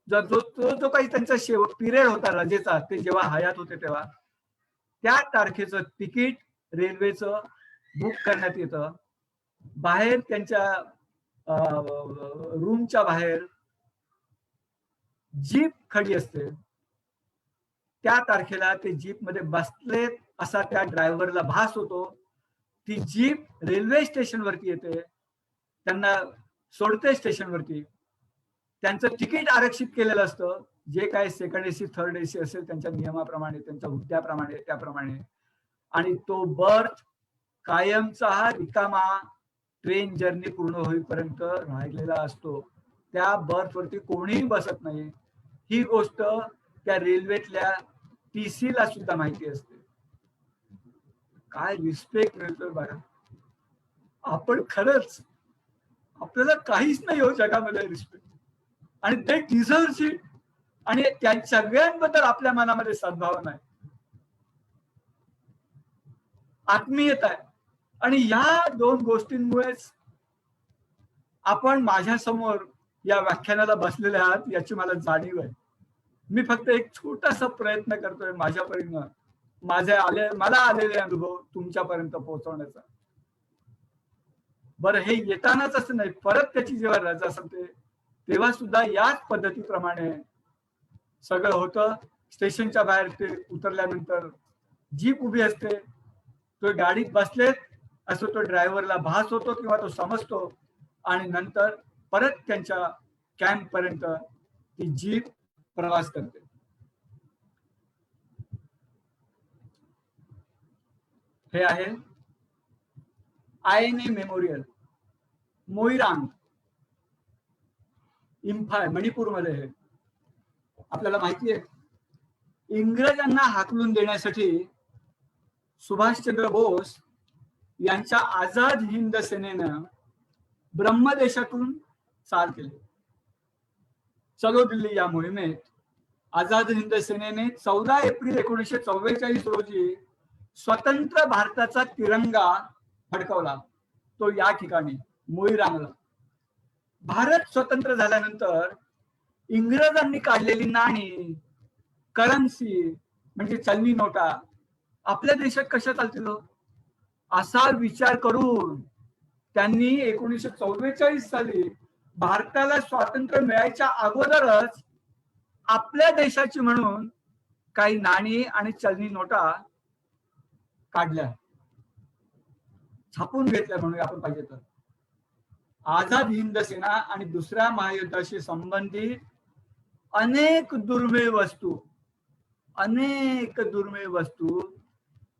Speaker 4: जो काही त्यांचा पिरियड होता रजेचा, ते जेव्हा हयात होते तेव्हा त्या तारखेचं तिकीट रेल्वेचं बुक करण्यात येतं. बाहेर त्यांच्या रूमच्या बाहेर जीप खडी असते. त्या तारखेला ते जीप मध्ये बसलेत असा त्या ड्रायव्हरला भास होतो. ती जीप रेल्वे स्टेशनवरती येते, त्यांना सोडते स्टेशनवरती. त्यांचं तिकीट आरक्षित केलेलं असतं, जे काय सेकंड एसी थर्ड एसी असेल त्यांच्या नियमाप्रमाणे, त्यांच्या हुद्द्याप्रमाणे, त्याप्रमाणे. आणि तो बर्थ कायमचा हा रिकामा ट्रेन जर्नी पूर्ण होईपर्यंत राहिलेला असतो. त्या बर्थवरती कोणीही बसत नाही. ही गोष्ट त्या रेल्वेतल्या TC ला सुद्धा माहिती असते. काय रिस्पेक्ट मिळतोय बघा. आपण खरंच, आपल्याला काहीच नाही हो जगामध्ये रिस्पेक्ट, आणि ते डिझर्व्स इट. आणि त्या सगळ्यांबद्दल आपल्या मनामध्ये सद्भावना आहे, आत्मीयता आहे. आणि या 2 गोष्टींमुळेच आपण माझ्या समोर या व्याख्यानाला बसलेले आहात, याची मला जाणीव आहे. मी फक्त एक छोटासा प्रयत्न करतोय माझ्या परीनं, मला आलेले अनुभव तुमच्यापर्यंत पोहोचवण्याचा. बरं, हे येतानाच असं नाही, परत त्याची जेव्हा रजा संपते तेव्हा सुद्धा याच पद्धतीप्रमाणे सगळं होतं. स्टेशनच्या बाहेर ते उतरल्यानंतर जीप उभी असते, तो गाडीत बसलेत असं तो ड्रायव्हरला भास होतो किंवा तो समजतो. आणि नंतर परत त्यांच्या कॅम्प पर्यंत ती जीप प्रवास करते. हे आहे INA मेमोरियल, मोईरांग, इम्फाळ, मणिपूरमध्ये. हे आपल्याला माहिती आहे, इंग्रजांना हाकलून देण्यासाठी सुभाषचंद्र बोस यांच्या आझाद हिंद सेनेनं ब्रह्मदेशातून चाल केली. चलो दिल्ली या मोहिमेत आझाद हिंद सेनेने 14 एप्रिल 1944 रोजी स्वतंत्र भारताचा तिरंगा फडकवला. तो या ठिकाणी मोईरांगला. भारत स्वतंत्र झाल्यानंतर इंग्रजांनी काढलेली नाणी, करन्सी म्हणजे चलनी नोटा आपल्या देशात कशा चालतील असा विचार करून त्यांनी 1944 साली भारताला स्वातंत्र्य मिळायच्या अगोदरच आपल्या देशाची म्हणून काही नाणी आणि चलनी नोटा काढल्या. छापून घेतल्या म्हणून आपण पाहिजे तर. आझाद हिंद सेना आणि दुसऱ्या महायुद्धाशी संबंधित अनेक दुर्मिळ वस्तू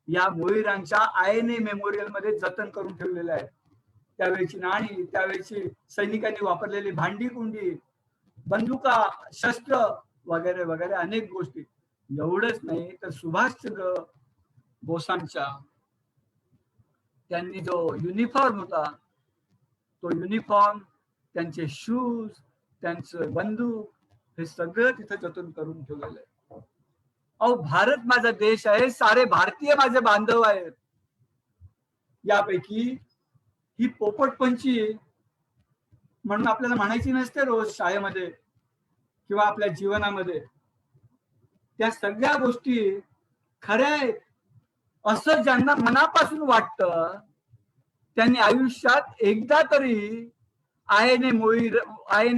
Speaker 4: या मोहिरांच्या आयएनए मेमोरियल मध्ये जतन करून ठेवलेल्या आहेत. त्यावेळेची नाणी, त्यावेळेची सैनिकांनी वापरलेली भांडी कुंडी, बंदुका, शस्त्र वगैरे वगैरे अनेक गोष्टी. एवढंच नाही तर सुभाषचंद्र बोसांच्या त्यांनी जो युनिफॉर्म होता, तो युनिफॉर्म, त्यांचे शूज, त्यांचं बंदूक, हे सगळं तिथे जतन करून ठेवलेलं आहे. अहो, भारत माझा देश आहे, सारे भारतीय माझे बांधव आहेत. यापैकी ही पोपटपंची म्हणून आपल्याला म्हणायची नसते रोज शाळेमध्ये किंवा आपल्या जीवनामध्ये. त्या सगळ्या गोष्टी खऱ्या आहेत असं ज्यांना मनापासून वाटतं त्यांनी आयुष्यात एकदा तरी आयएनए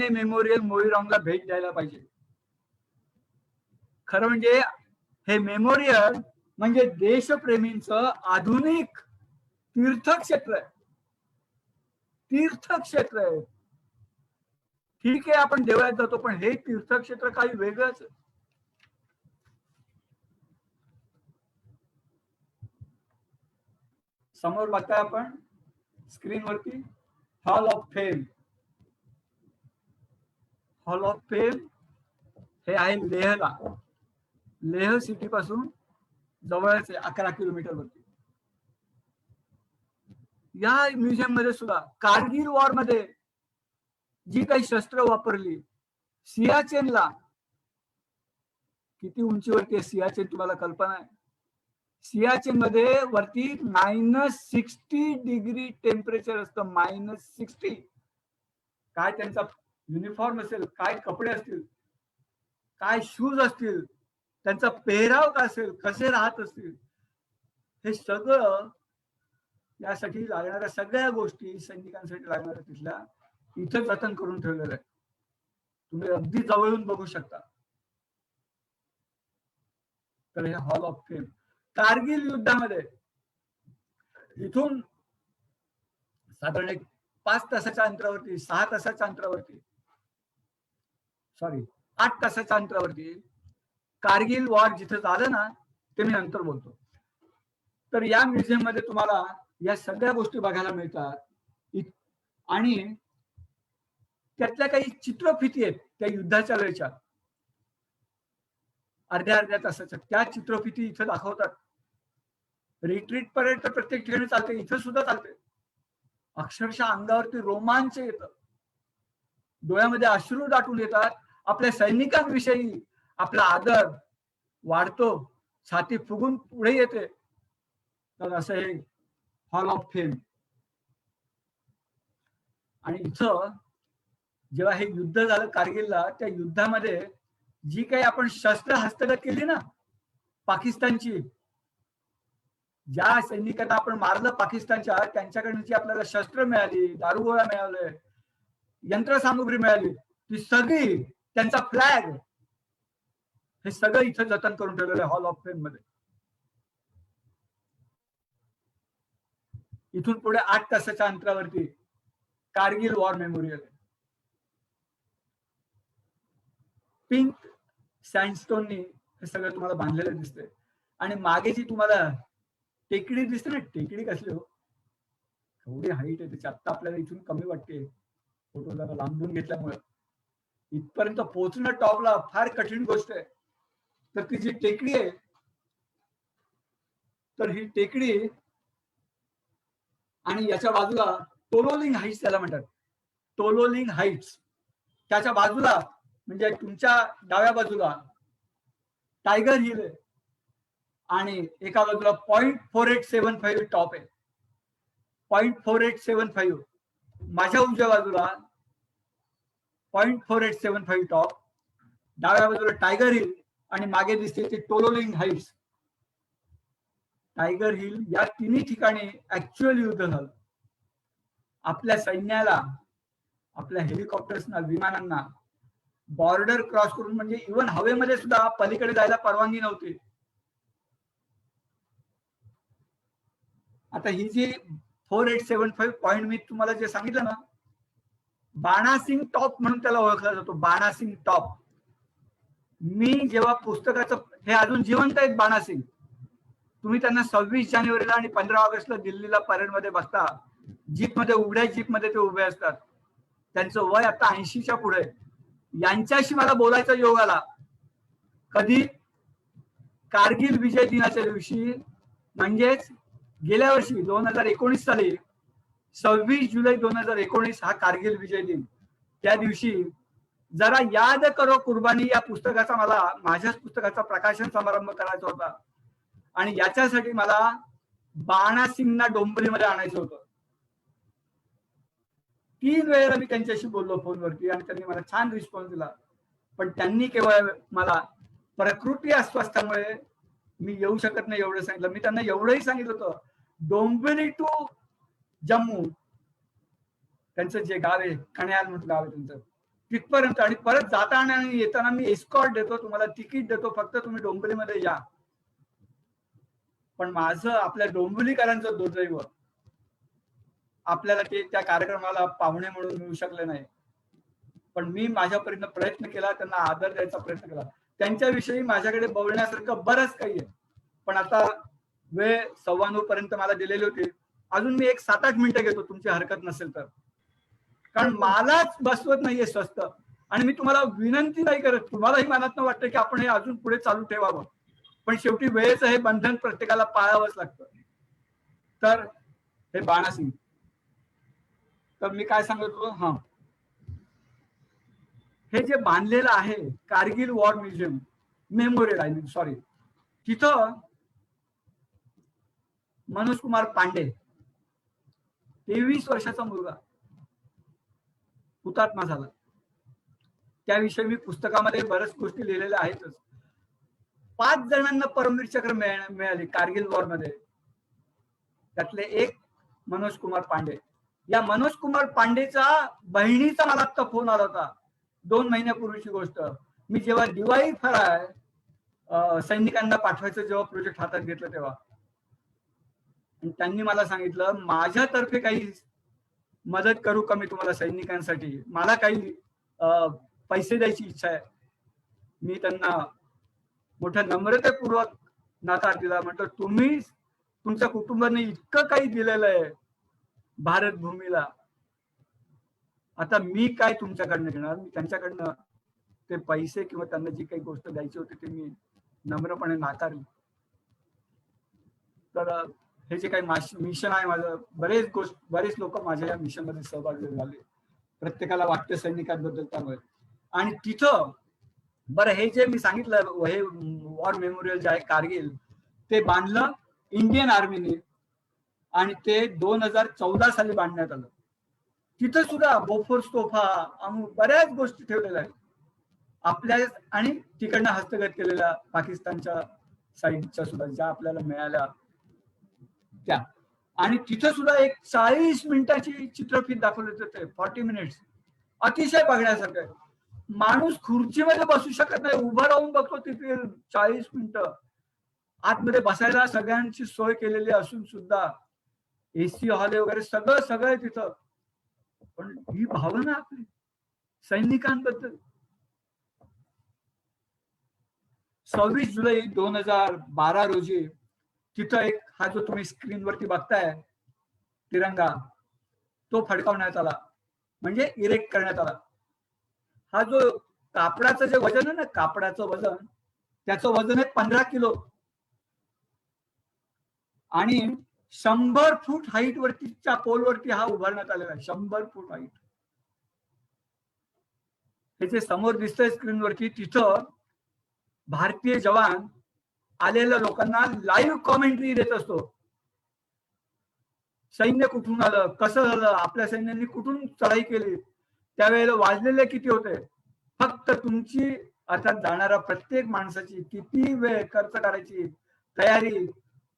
Speaker 4: मेमोरियल मोईरांगला भेट द्यायला पाहिजे. खरं म्हणजे हे मेमोरियल म्हणजे देशप्रेमींचं आधुनिक तीर्थक्षेत्र आहे. ठीक आहे, आपण देवळात जातो, पण हे तीर्थक्षेत्र काही वेगळंच. समोर बघताय आपण स्क्रीनवरती hall of fame. Hall of fame हे आहे लेहला. लेह सिटी पासून जवळच आहे, 11 किलोमीटर वरती. या म्युझियम मध्ये सुद्धा कारगिल वॉर मध्ये जी काही शस्त्र वापरली, सियाचेनला, किती उंचीवरती आहे सियाचेन तुम्हाला कल्पना आहे? सियाचेन मध्ये वरती -60 डिग्री टेम्परेचर असतं. -60. काय त्यांचा युनिफॉर्म असेल, काय कपडे असतील, काय शूज असतील, त्यांचा पेहराव काय असेल, कसे राहत असतील, हे सगळं यासाठी लागणाऱ्या सगळ्या गोष्टी सैनिकांसाठी लागणाऱ्या तिथल्या इथं जतन करून ठेवलेलं आहे. तुम्ही अगदी जवळून बघू शकता. तर हे हॉल ऑफ फेम कारगिल युद्धामध्ये इथून साधारण 5 तासाच्या अंतरावरती, 6 तासाच्या अंतरावरती, 8 तासाच्या अंतरावरती कारगिल वॉर जिथे झालं ना, ते मी नंतर बोलतो. तर या म्युझियम मध्ये तुम्हाला या सगळ्या गोष्टी बघायला मिळतात. आणि त्यातल्या काही चित्रफिती आहेत त्या युद्धाच्या वेळेच्या, अर्ध्या तासाच्या, त्या चित्रफिती इथं दाखवतात. रिट्रीट पर्यंत प्रत्येक ठिकाणी चालते, इथं सुद्धा चालते. अक्षरशः अंगावरती रोमांच येतं, डोळ्यामध्ये अश्रू दाटून येतात. आपल्या सैनिकांविषयी आपला आदर वाढतो, छाती फुगून पुढे येते. तर असं हे हॉल ऑफ फेम. आणि इथं जेव्हा हे युद्ध झालं कारगिलला, त्या युद्धामध्ये जी काही आपण शस्त्र हस्तगत केली ना पाकिस्तानची, ज्या सैनिकांना आपण मारलं पाकिस्तानच्या, त्यांच्याकडून आपल्याला शस्त्र मिळाली, दारुगोळा मिळाले, यंत्रसामुग्री मिळाली, ती सगळी, त्यांचा फ्लॅग, हे सगळं इथं जतन करून ठेवलेलं आहे हॉल ऑफ फेम मध्ये. इथून पुढे 8 तासाच्या अंतरावरती कारगिल वॉर मेमोरियल आहे. पिंक सँडस्टोननी हे सगळं तुम्हाला बांधलेलं दिसतंय. आणि मागे जी तुम्हाला टेकडी दिसते ना, टेकडी कसली हो, एवढी हाईट आहे त्याची. आता आपल्याला इथून कमी वाटते फोटो जरा लांबून घेतल्यामुळे. इथपर्यंत पोहोचणं टॉपला फार कठीण गोष्ट आहे. तर ती जी टेकडी आहे, तर ही टेकडी आणि याच्या बाजूला टोलोलिंग हाईट्स त्याला म्हणतात, टोलोलिंग हाईट्स. त्याच्या बाजूला म्हणजे तुमच्या डाव्या बाजूला टायगर हिल आहे आणि एका बाजूला 0.4875 टॉप आहे. 0.4875. माझ्या उजव्या बाजूला 0.4875 टॉप, डाव्या बाजूला टायगर हिल आणि मागे दिसते ते टोलोलिंग हाईट्स. टायगर हिल या तिन्ही ठिकाणी ऍक्च्युअल युद्ध झालं. आपल्या सैन्याला, आपल्या हेलिकॉप्टर्सना, विमानांना बॉर्डर क्रॉस करून, म्हणजे इव्हन हवेमध्ये सुद्धा पलीकडे जायला परवानगी नव्हती. आता ही जी 4875 पॉइंट मी तुम्हाला जे सांगितलं ना, बाणासिंग टॉप म्हणून त्याला ओळखला जातो. बाणासिंग टॉप. मी जेव्हा पुस्तकाचं, हे अजून जिवंत आहेत बाणासिंग. तुम्ही त्यांना 26 जानेवारीला आणि 15 ऑगस्टला दिल्लीला परेडमध्ये बघता. जीपमध्ये, उघड्या जीपमध्ये ते उभे असतात. त्यांचं वय आता 80च्या पुढे. यांच्याशी मला बोलायचा योग आला. कधी? कारगिल विजय दिनाच्या दिवशी, म्हणजेच गेल्या वर्षी 2019 साली 26 जुलै 2019 हा कारगिल विजय दिन. त्या दिवशी जरा याद करो कुर्बानी या पुस्तकाचा, मला माझ्याच पुस्तकाचा प्रकाशन समारंभ करायचा होता. आणि याच्यासाठी मला बाणासिंगना डोंबिवलीमध्ये आणायचं होतं. 3 वेळेला मी त्यांच्याशी बोललो फोनवरती आणि त्यांनी मला छान रिस्पॉन्स दिला. पण त्यांनी केवळ मला प्रकृती अस्वास्थ्यामुळे मी येऊ शकत नाही एवढं सांगितलं. मी त्यांना एवढंही सांगितलं होतं, डोंबिवली टू जम्मू, त्यांचं जे गाव आहे, कण्याल म्हणून गाव आहे त्यांचं, तिथपर्यंत, आणि परत जाताना आणि येताना मी एस्कॉर्ट देतो, तुम्हाला तिकीट देतो, फक्त तुम्ही डोंबिवलीमध्ये या. पण माझं, आपल्या डोंबिवलीकरांचं दुर्दैव, आपल्याला ते त्या कार्यक्रमाला पाहुणे म्हणून मिळू शकले नाही. पण मी माझ्यापर्यंत प्रयत्न केला, त्यांना आदर द्यायचा प्रयत्न केला. त्यांच्याविषयी माझ्याकडे बोलण्यासारखं बरंच काही आहे. पण आता वेळ 9:15 पर्यंत मला दिलेली होती. अजून मी एक 7-8 मिनिटं घेतो, तुमची हरकत नसेल तर, कारण मलाच बसवत नाहीये स्वस्त. आणि मी तुम्हाला विनंती नाही करत, तुम्हालाही मनातनं वाटतं की आपण हे अजून पुढे चालू ठेवावं, पण शेवटी वेळेचं हे बंधन प्रत्येकाला पाळावंच लागतं. तर हे बाणासिंग, तर मी काय सांगत होतो, हा, हे जे बांधलेलं आहे कारगिल वॉर म्युझियम, मेमोरियल आहे, सॉरी, तिथं मनोज कुमार पांडे, 23 वर्षाचा मुलगा हुतात्मा झाला. त्याविषयी मी पुस्तकामध्ये बऱ्याच गोष्टी लिहिलेल्या आहेतच. 5 जणांना परमवीर चक्र मिळाली कारगिल वॉर मध्ये. त्यातले एक मनोज कुमार पांडे. या मनोज कुमार पांडेचा बहिणीचा मला आता फोन आला होता 2 महिन्यापूर्वीची गोष्ट. मी जेव्हा दिवाळी फराळ सैनिकांना पाठवायचं जेव्हा प्रोजेक्ट हातात घेतलं तेव्हा, त्यांनी मला सांगितलं, माझ्यातर्फे काही मदत करू का मी तुम्हाला सैनिकांसाठी, मला काही पैसे द्यायची इच्छा आहे. मी त्यांना मोठ्या नम्रतेपूर्वक नकार दिला. म्हटलं, तुम्ही तुमच्या कुटुंबाने इतकं काही दिलेलं आहे भारत भूमीला, आता मी काय तुमच्याकडनं घेणार. मी त्यांच्याकडनं ते पैसे किंवा त्यांना जी काही गोष्ट द्यायची होती ते मी नम्रपणे नाकारली. तर हे जे काही मिशन आहे माझं, बरेच लोक माझ्या या मिशन मध्ये सहभागी झाले. प्रत्येकाला वाटतं सैनिकांबद्दल त्यामुळे. आणि तिथं बरं, हे जे मी सांगितलं, हे वॉर मेमोरियल जे आहे कारगिल, ते बांधलं इंडियन आर्मीने आणि ते 2014 साली बांधण्यात आलं. तिथं सुद्धा बोफोर्स तोफा, बऱ्याच गोष्टी ठेवलेल्या आहेत आपल्या, आणि तिकडनं हस्तगत केलेल्या पाकिस्तानच्या साईडच्या सुद्धा ज्या आपल्याला मिळाल्या त्या. आणि तिथं सुद्धा एक 40 मिनिटाची चित्रफित दाखवली जाते, 40 मिनिट्स. अतिशय बघण्यासारखं. माणूस खुर्चीमध्ये बसू शकत नाही, उभं राहून बघतो तिथे 40 मिनिटं. आतमध्ये बसायला सगळ्यांची सोय केलेली असून सुद्धा, एसी हॉल वगैरे सगळं तिथं. पण ही भावना आपली सैनिकांबद्दल. 26 जुलै 2012 रोजी तिथं एक, हा जो तुम्ही स्क्रीनवरती बघताय तिरंगा, तो फडकावण्यात आला, म्हणजे इरेक्ट करण्यात आला. हा जो कापडाचं जे वजन आहे ना, कापडाचं वजन, त्याचं वजन आहे 15 किलो. आणि 100 फूट हाईट वरतीच्या पोलवरती हा उभारण्यात आलेला आहे. 100 फूट हाईट. हे जे समोर दिसतंय स्क्रीनवरती, तिथं भारतीय जवान आलेल्या लोकांना लाईव्ह कॉमेंट्री देत असतो. सैन्य कुठून आलं, कसं झालं, आपल्या सैन्याने कुठून चढाई केली, त्यावेळेला वाजलेले किती होते. फक्त तुमची, अर्थात जाणारा प्रत्येक माणसाची किती वेळ खर्च करायची तयारी,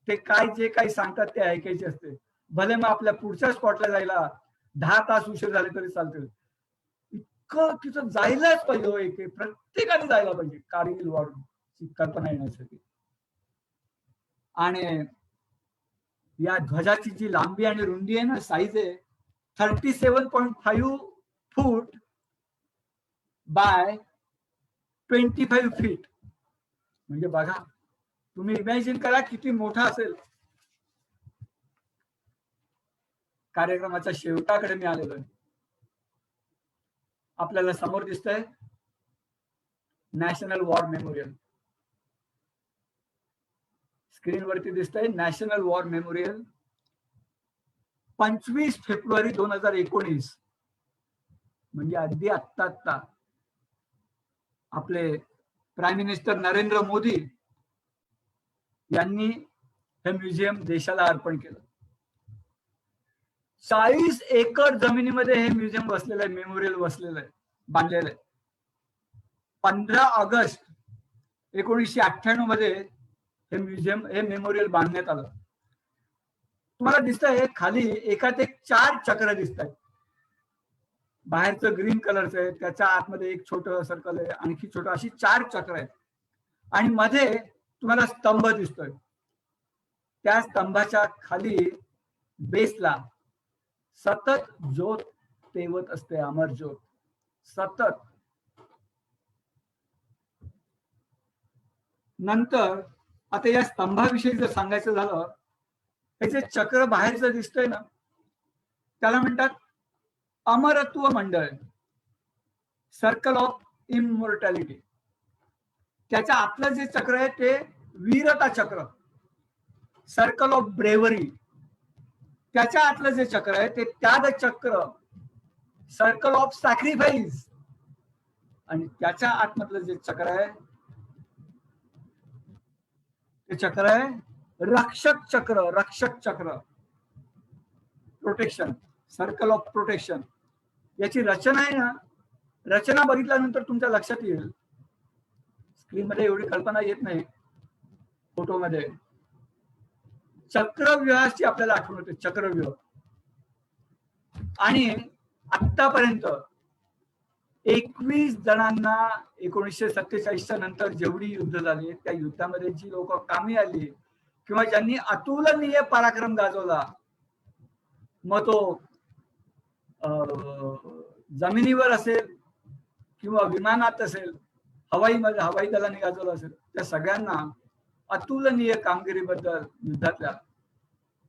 Speaker 4: ते काय जे काही सांगतात ते ऐकायचे असते. भले मग आपल्या पुढच्या स्पॉटला जायला 10 तास उशीर झाले तरी चालतील. इतकं तिथं जायलाच पाहिजे, प्रत्येकाने जायला पाहिजे कारगिल वॉरची कल्पना येण्यासाठी. आणि या ध्वजाची जी लांबी आणि रुंदी आहे ना, साईज आहे 37.5 फूट बाय 25 फीट. म्हणजे बघा, तुम्ही इमॅजिन करा किती मोठा असेल. कार्यक्रमाच्या शेवटाकडे मी आलेलो आहे. आपल्याला समोर दिसतंय नॅशनल वॉर मेमोरियल. स्क्रीनवरती दिसतंय नॅशनल वॉर मेमोरियल. 25 फेब्रुवारी 2019 म्हणजे अगदी आत्ता आपले प्राईम मिनिस्टर नरेंद्र मोदी यांनी हे म्युझियम देशाला अर्पण केलं. 40 एकर जमिनीमध्ये हे म्युझियम बसलेलं आहे, मेमोरियल बसलेलं आहे, बांधलेलं आहे. 15 ऑगस्ट 1998 मध्ये हे म्युझियम, हे मेमोरियल बांधण्यात आलं. तुम्हाला दिसतंय खाली एकात एक 4 चक्र दिसत आहेत. बाहेरचं ग्रीन कलरचं आहे, त्याच्या आतमध्ये एक छोटं सर्कल आहे, आणखी छोटं, अशी 4 चक्र आहेत. आणि मध्ये तुम्हाला स्तंभ दिसतोय. त्या स्तंभाच्या खाली बेसला सतत ज्योत तेवत असते, अमर ज्योत सतत. नंतर आता या स्तंभाविषयी जर सांगायचं झालं, त्याचे चक्र बाहेरचं दिसतंय ना, त्याला म्हणतात अमरत्व मंडळ, सर्कल ऑफ इमॉर्टॅलिटी. त्याच्या आतलं जे चक्र आहे ते वीरता चक्र, सर्कल ऑफ ब्रेवरी. त्याच्या आतलं जे चक्र आहे ते त्याग चक्र, सर्कल ऑफ सॅक्रिफाईस. आणि त्याच्या आतमधलं जे चक्र आहे ते चक्र आहे रक्षक चक्र, रक्षक चक्र, प्रोटेक्शन, सर्कल ऑफ प्रोटेक्शन. याची रचना आहे ना, रचना बघितल्यानंतर तुमच्या लक्षात येईल. स्क्रीनमध्ये एवढी कल्पना येत नाही, फोटोमध्ये. चक्रव्यूहाची आपल्याला आठवण होते, चक्रव्यूह. आणि आतापर्यंत 21 जणांना 1947च्या नंतर जेवढी युद्ध झाली, त्या युद्धामध्ये जी लोक कामी आली किंवा ज्यांनी अतुलनीय पराक्रम गाजवला, मग तो जमिनीवर असेल किंवा विमानात असेल, हवाई दलाने गाजवलं असेल, त्या सगळ्यांना अतुलनीय कामगिरीबद्दल युद्धातल्या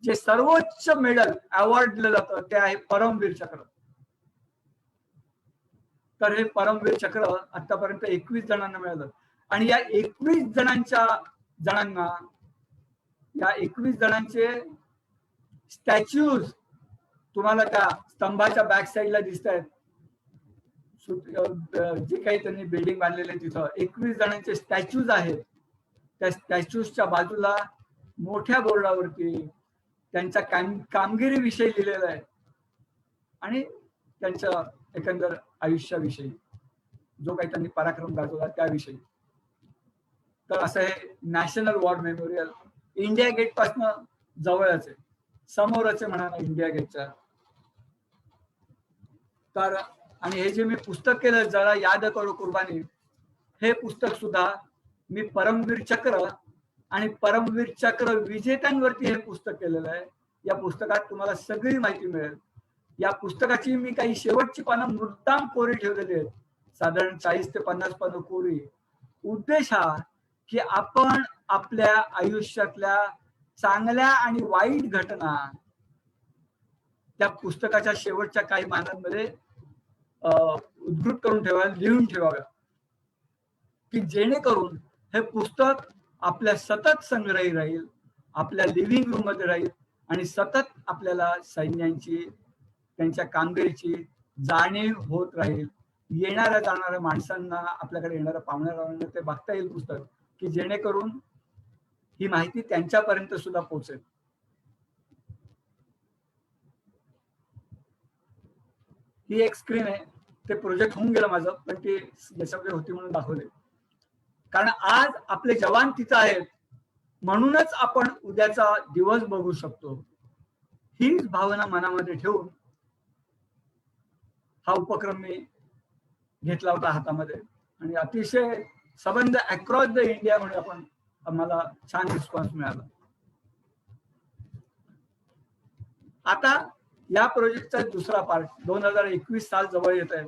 Speaker 4: जे सर्वोच्च मेडल अवॉर्ड दिलं जातं ते आहे परमवीर चक्र. तर हे परमवीर चक्र आतापर्यंत 21 जणांना मिळालं. आणि या 21 जणांना या 21 जणांचे स्टॅच्यूज तुम्हाला त्या स्तंभाच्या बॅक साईडला दिसत आहेत. जे काही त्यांनी बिल्डिंग बांधलेले तिथं 21 जणांचे स्टॅच्यूज आहेत. त्या स्टॅच्यूजच्या बाजूला मोठ्या बोर्डावरती त्यांच्या कामगिरीविषयी लिहिलेलं आहे आणि त्यांच्या एकंदर आयुष्याविषयी, जो काही त्यांनी पराक्रम गाजवला त्याविषयी. तर असं हे national war memorial India gate पासून जवळच आहे, समोरच आहे म्हणा ना इंडिया गेटच्या. तर आणि हे जे मी पुस्तक केलं, जरा याद करो कुर्बानी, हे पुस्तक सुद्धा मी परमवीर चक्र आणि परमवीर चक्र विजेत्यांवरती हे पुस्तक केलेलं आहे. या पुस्तकात तुम्हाला सगळी माहिती मिळेल. या पुस्तकाची मी काही शेवटची पानं मुद्दाम कोरी ठेवलेली आहेत, साधारण 40 ते 50 पानं कोरी. उद्देश हा की आपण आपल्या आयुष्यातल्या चांगल्या आणि वाईट घटना त्या पुस्तकाच्या शेवटच्या काही पानांमध्ये उद्धृत करून ठेवाव्या, लिहून ठेवाव्या, की जेणेकरून हे पुस्तक आपल्या सतत संग्रही राहील, आपल्या लिव्हिंग रूम मध्ये राहील आणि सतत आपल्याला सैन्यांची, त्यांच्या कामगिरीची जाणीव होत राहील. येणाऱ्या जाणाऱ्या माणसांना, आपल्याकडे येणाऱ्या पाहुण्यारावांना ते बघता येईल पुस्तक, की जेणेकरून ही माहिती त्यांच्यापर्यंत सुद्धा पोहोचेल. ही एक स्क्रीन आहे, ते प्रोजेक्ट होऊन गेलं माझं, पण ती याच्यामध्ये होती म्हणून दाखवले. कारण आज आपले जवान तिथं आहेत, म्हणूनच आपण उद्याचा दिवस बघू शकतो. हीच भावना मनामध्ये ठेवून हा उपक्रम मी घेतला होता हातामध्ये आणि अतिशय संबंध अक्रॉस द इंडिया म्हणून आम्हाला छान रिस्पॉन्स मिळाला. आता या प्रोजेक्टचा दुसरा पार्ट 2021 साल जवळ येत आहे.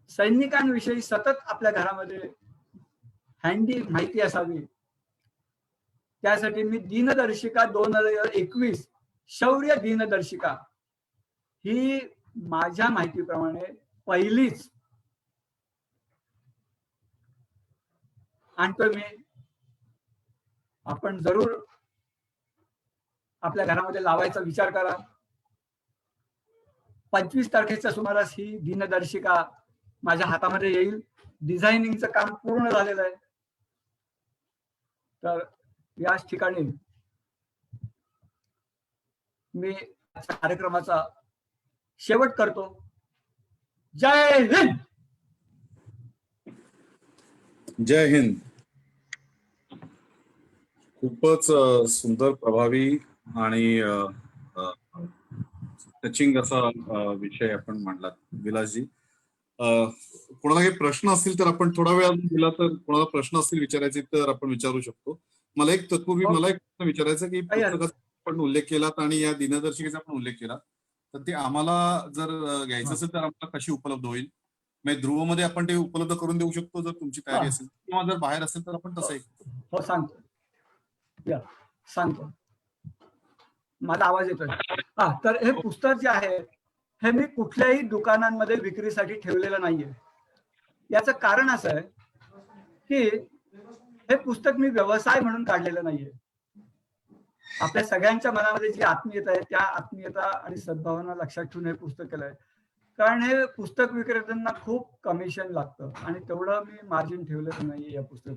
Speaker 4: सैनिकांविषयी सतत आपल्या घरामध्ये हँडी माहिती असावी, त्यासाठी मी दिनदर्शिका 2021 शौर्य दिनदर्शिका ही माझ्या माहितीप्रमाणे पहिलीच आणतोय मी. आपण जरूर आपल्या घरामध्ये लावायचा विचार करा. 25 तारखेच्या सुमारास ही दिनदर्शिका माझ्या हातामध्ये येईल. डिझायनिंगचं काम पूर्ण झालेलं आहे. तर याच ठिकाणी मी कार्यक्रमाचा शेवट करतो. जय हिंद.
Speaker 1: जय हिंद. खूपच सुंदर, प्रभावी आणि टचिंग असा विषय आपण मांडलात विलासजी. कोणाला काही प्रश्न असतील तर आपण थोडा वेळ दिला तर कोणाला प्रश्न असतील विचारायचे तर आपण विचारू शकतो. मला एक तत्पूर्वी मला एक प्रश्न विचारायचा की पुस्तकाचा आपण उल्लेख केलात आणि या दिनदर्शिकेचा पण उल्लेख केला, तर ते आम्हाला जर घ्यायचं असेल तर आम्हाला कशी उपलब्ध होईल? म्हणजे ध्रुवमध्ये आपण ते उपलब्ध करून देऊ शकतो जर तुमची तयारी असेल, किंवा जर बाहेर असेल तर आपण तसंही.
Speaker 4: हो सांगतो. माझा आवाज येतोय? तर हे पुस्तक जे आहे हे मी कुठल्याही दुकानांमध्ये विक्रीसाठी ठेवलेलं नाहीये. याचं कारण असं आहे की हे पुस्तक मी व्यवसाय म्हणून काढलेलं नाहीये. आपल्या सगळ्यांच्या मनामध्ये जी आत्मीयता आहे त्या आत्मीयता आणि सद्भावना लक्षात ठेवून हे पुस्तक केलंय. कारण हे पुस्तक विक्रेत्यांना खूप कमिशन लागतं आणि तेवढं मी मार्जिन ठेवलेलं नाहीये या पुस्तक.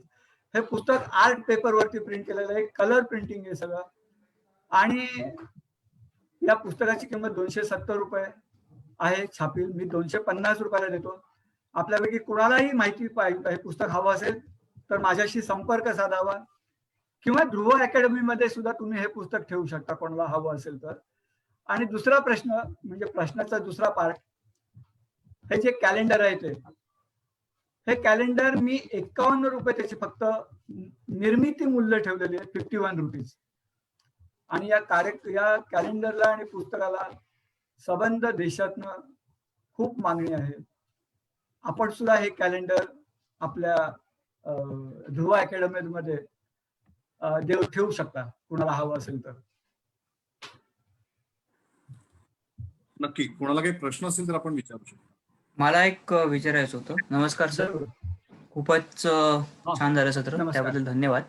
Speaker 4: हे पुस्तक आर्ट पेपरवरती प्रिंट केलेलं आहे, कलर प्रिंटिंग आहे सगळं. आणि या पुस्तकाची किंमत 270 रुपये आहे छापील. मी 250 रुपयाला देतो. आपल्यापैकी कुणालाही माहिती पाहिजे हे पुस्तक हवं असेल तर माझ्याशी संपर्क साधावा, किंवा ध्रुव अकॅडमीमध्ये सुद्धा तुम्ही हे पुस्तक ठेवू शकता कोणाला हवं असेल तर. आणि दुसरा प्रश्न म्हणजे प्रश्नाचा दुसरा पार्ट, हे जे कॅलेंडर आहे हे कॅलेंडर मी 51 रुपये त्याची फक्त निर्मिती मूल्य ठेवलेली आहे, 51 रुपीज. आणि या कॅलेंडरला आणि पुस्तकाला संबंध देशातनं खूप मागणी आहे. आपण सुद्धा हे कॅलेंडर आपल्या ध्रुव अकॅडमीमध्ये ठेवू शकता कुणाला हवं असेल तर.
Speaker 1: नक्की. कोणाला काही प्रश्न असेल तर आपण विचारू शकतो.
Speaker 5: मला एक विचारायचं होतं. नमस्कार सर. खूपच छान झालं सत्र, त्याबद्दल धन्यवाद.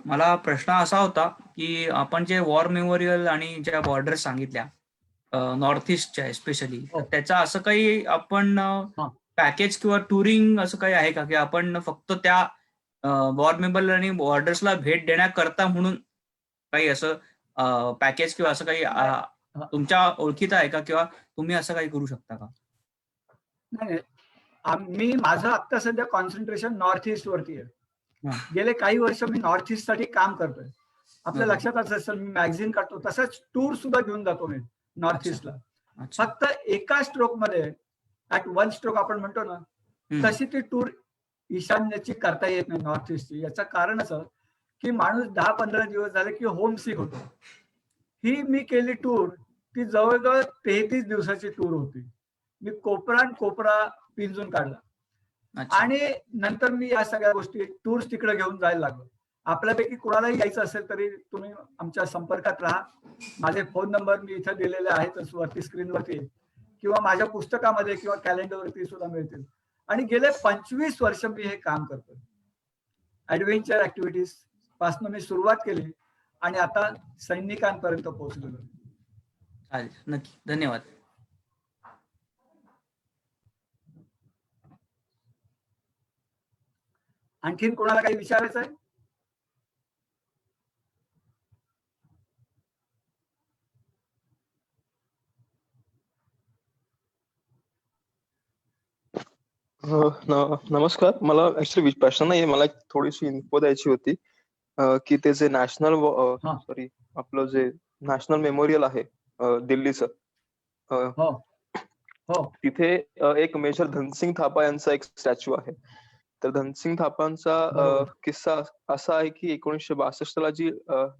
Speaker 5: मला प्रश्न असा होता की आपण जे वॉर मेमोरियल आणि ज्या बॉर्डर्स सांगितल्या नॉर्थ ईस्टच्या एस्पेशली, त्याचा असं काही आपण पॅकेज किंवा टुरिंग असं काही आहे का की आपण फक्त त्या वॉर मेमोरियल आणि बॉर्डर्सला भेट देण्याकरता म्हणून काही असं पॅकेज किंवा असं काही तुमच्या ओळखीत आहे का, किंवा तुम्ही असं काही करू शकता का?
Speaker 4: नाही, मी माझं आता सध्या कॉन्सन्ट्रेशन नॉर्थ ईस्ट वरती आहे. गेले काही वर्ष मी नॉर्थ ईस्ट साठी काम करतोय. आपल्या लक्षात असेल मी मॅगझिन काढतो, तसंच टूर सुद्धा घेऊन जातो मी नॉर्थ ईस्टला. फक्त एका स्ट्रोक मध्ये ऍट वन स्ट्रोक आपण म्हणतो ना, तशी ती टूर ईशान्येची करता येत नाही नॉर्थ ईस्टची. याचं कारण असं की माणूस 10-15 दिवस झाले की होम सिक होतो. ही मी केली टूर ती जवळजवळ 33 दिवसाची टूर होती. मी कोपरा पिंजून काढला. आणि नंतर मी या सगळ्या गोष्टी टूर्स तिकडे घेऊन जायला लागलो. आपल्यापैकी कुणालाही यायचं असेल तरी तुम्ही आमच्या संपर्कात राहा. माझे फोन नंबर मी इथे दिलेले आहेत वरती स्क्रीनवरती, किंवा माझ्या पुस्तकामध्ये किंवा कॅलेंडरवरती सुद्धा मिळतील. आणि गेले 25 वर्ष मी हे काम करतोय. ऍडव्हेंचर ऍक्टिव्हिटीज पासून मी सुरुवात केली आणि आता सैनिकांपर्यंत पोहोचलेलो.
Speaker 5: चालेल, नक्की. धन्यवाद.
Speaker 4: आणखीन कोणाला काही विचारायचं आहे?
Speaker 6: नमस्कार. मला ऍक्च्युली प्रश्न नाही, मला थोडीशी इन्फो द्यायची होती की ते जे नॅशनल आपलं जे नॅशनल मेमोरियल आहे दिल्लीचं, तिथे एक मेजर धनसिंग थापा यांचा एक स्टॅच्यू आहे. तर धनसिंग थापांचा
Speaker 4: बरोबर.
Speaker 6: किस्सा असा आहे की 1962 ला जी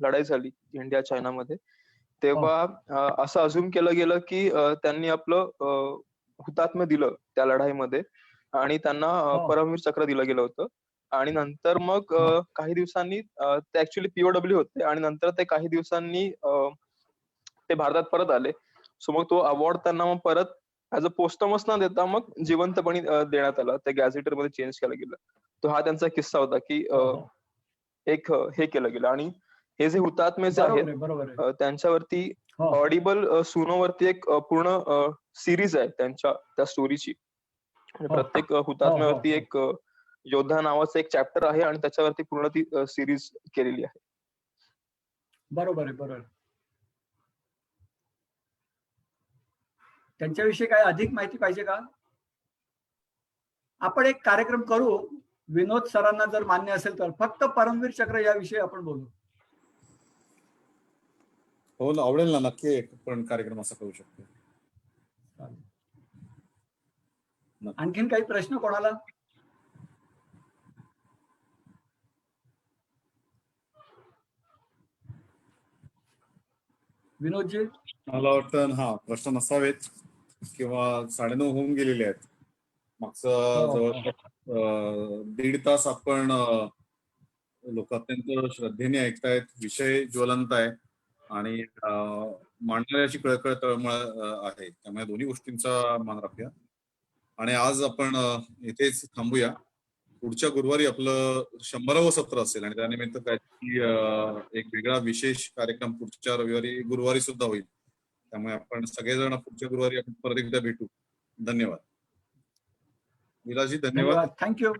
Speaker 6: लढाई झाली इंडिया चायनामध्ये, तेव्हा असं अझ्युम केलं गेलं की त्यांनी आपलं हुतात्म्य दिलं त्या लढाईमध्ये आणि त्यांना परमवीर चक्र दिलं गेलं होतं. आणि नंतर मग काही दिवसांनी ते ऍक्च्युली POW होते आणि नंतर ते काही दिवसांनी ते भारतात परत आले. सो मग तो अवॉर्ड त्यांना मग परत ऍज अ पोस्टमस न देता मग जिवंतपणी देण्यात आला. त्या गॅझेटर मध्ये चेंज केलं गेलं. तो हा त्यांचा किस्सा होता की एक हे केलं गेलं. आणि हे जे हुतात्मे जे आहेत
Speaker 4: बरोबर
Speaker 6: त्यांच्यावरती ऑडिबल सुनोवरती एक पूर्ण सिरीज आहे त्यांच्या त्या स्टोरीची. प्रत्येक हुतात्म्यावरती एक योद्धा नावाचं एक चॅप्टर आहे आणि त्याच्यावरती पूर्ण ती सिरीज केलेली आहे.
Speaker 4: बरोबर. त्यांच्याविषयी काय अधिक माहिती पाहिजे का? आपण एक कार्यक्रम करू, विनोद सरांना जर मान्य असेल तर, फक्त परमवीर चक्र याविषयी आपण बोलू.
Speaker 1: हो ना, आवडेल ना, नक्की एक पण कार्यक्रम असा करू शकतो.
Speaker 4: आणखीन काही प्रश्न कोणाला? विनोदजी,
Speaker 1: मला वाटतं प्रश्न नसावेत किंवा 9:30 होऊन गेलेले आहेत. मागचं जवळपास 1.5 तास आपण लोक अत्यंत श्रद्धेने ऐकतायत. विषय ज्वलंत आहे आणि मांडणाऱ्याची कळकळ तळमळ आहे. त्यामुळे दोन्ही गोष्टींचा मान राखूया आणि आज आपण इथेच थांबूया. पुढच्या गुरुवारी आपलं 100वं सत्र असेल आणि त्यानिमित्त काहीतरी एक वेगळा विशेष कार्यक्रम पुढच्या गुरुवारी सुद्धा होईल. त्यामुळे आपण सगळेजण पुढच्या गुरुवारी आपण परत एकदा भेटू. धन्यवाद. विलासजी, धन्यवाद.
Speaker 4: थँक्यू.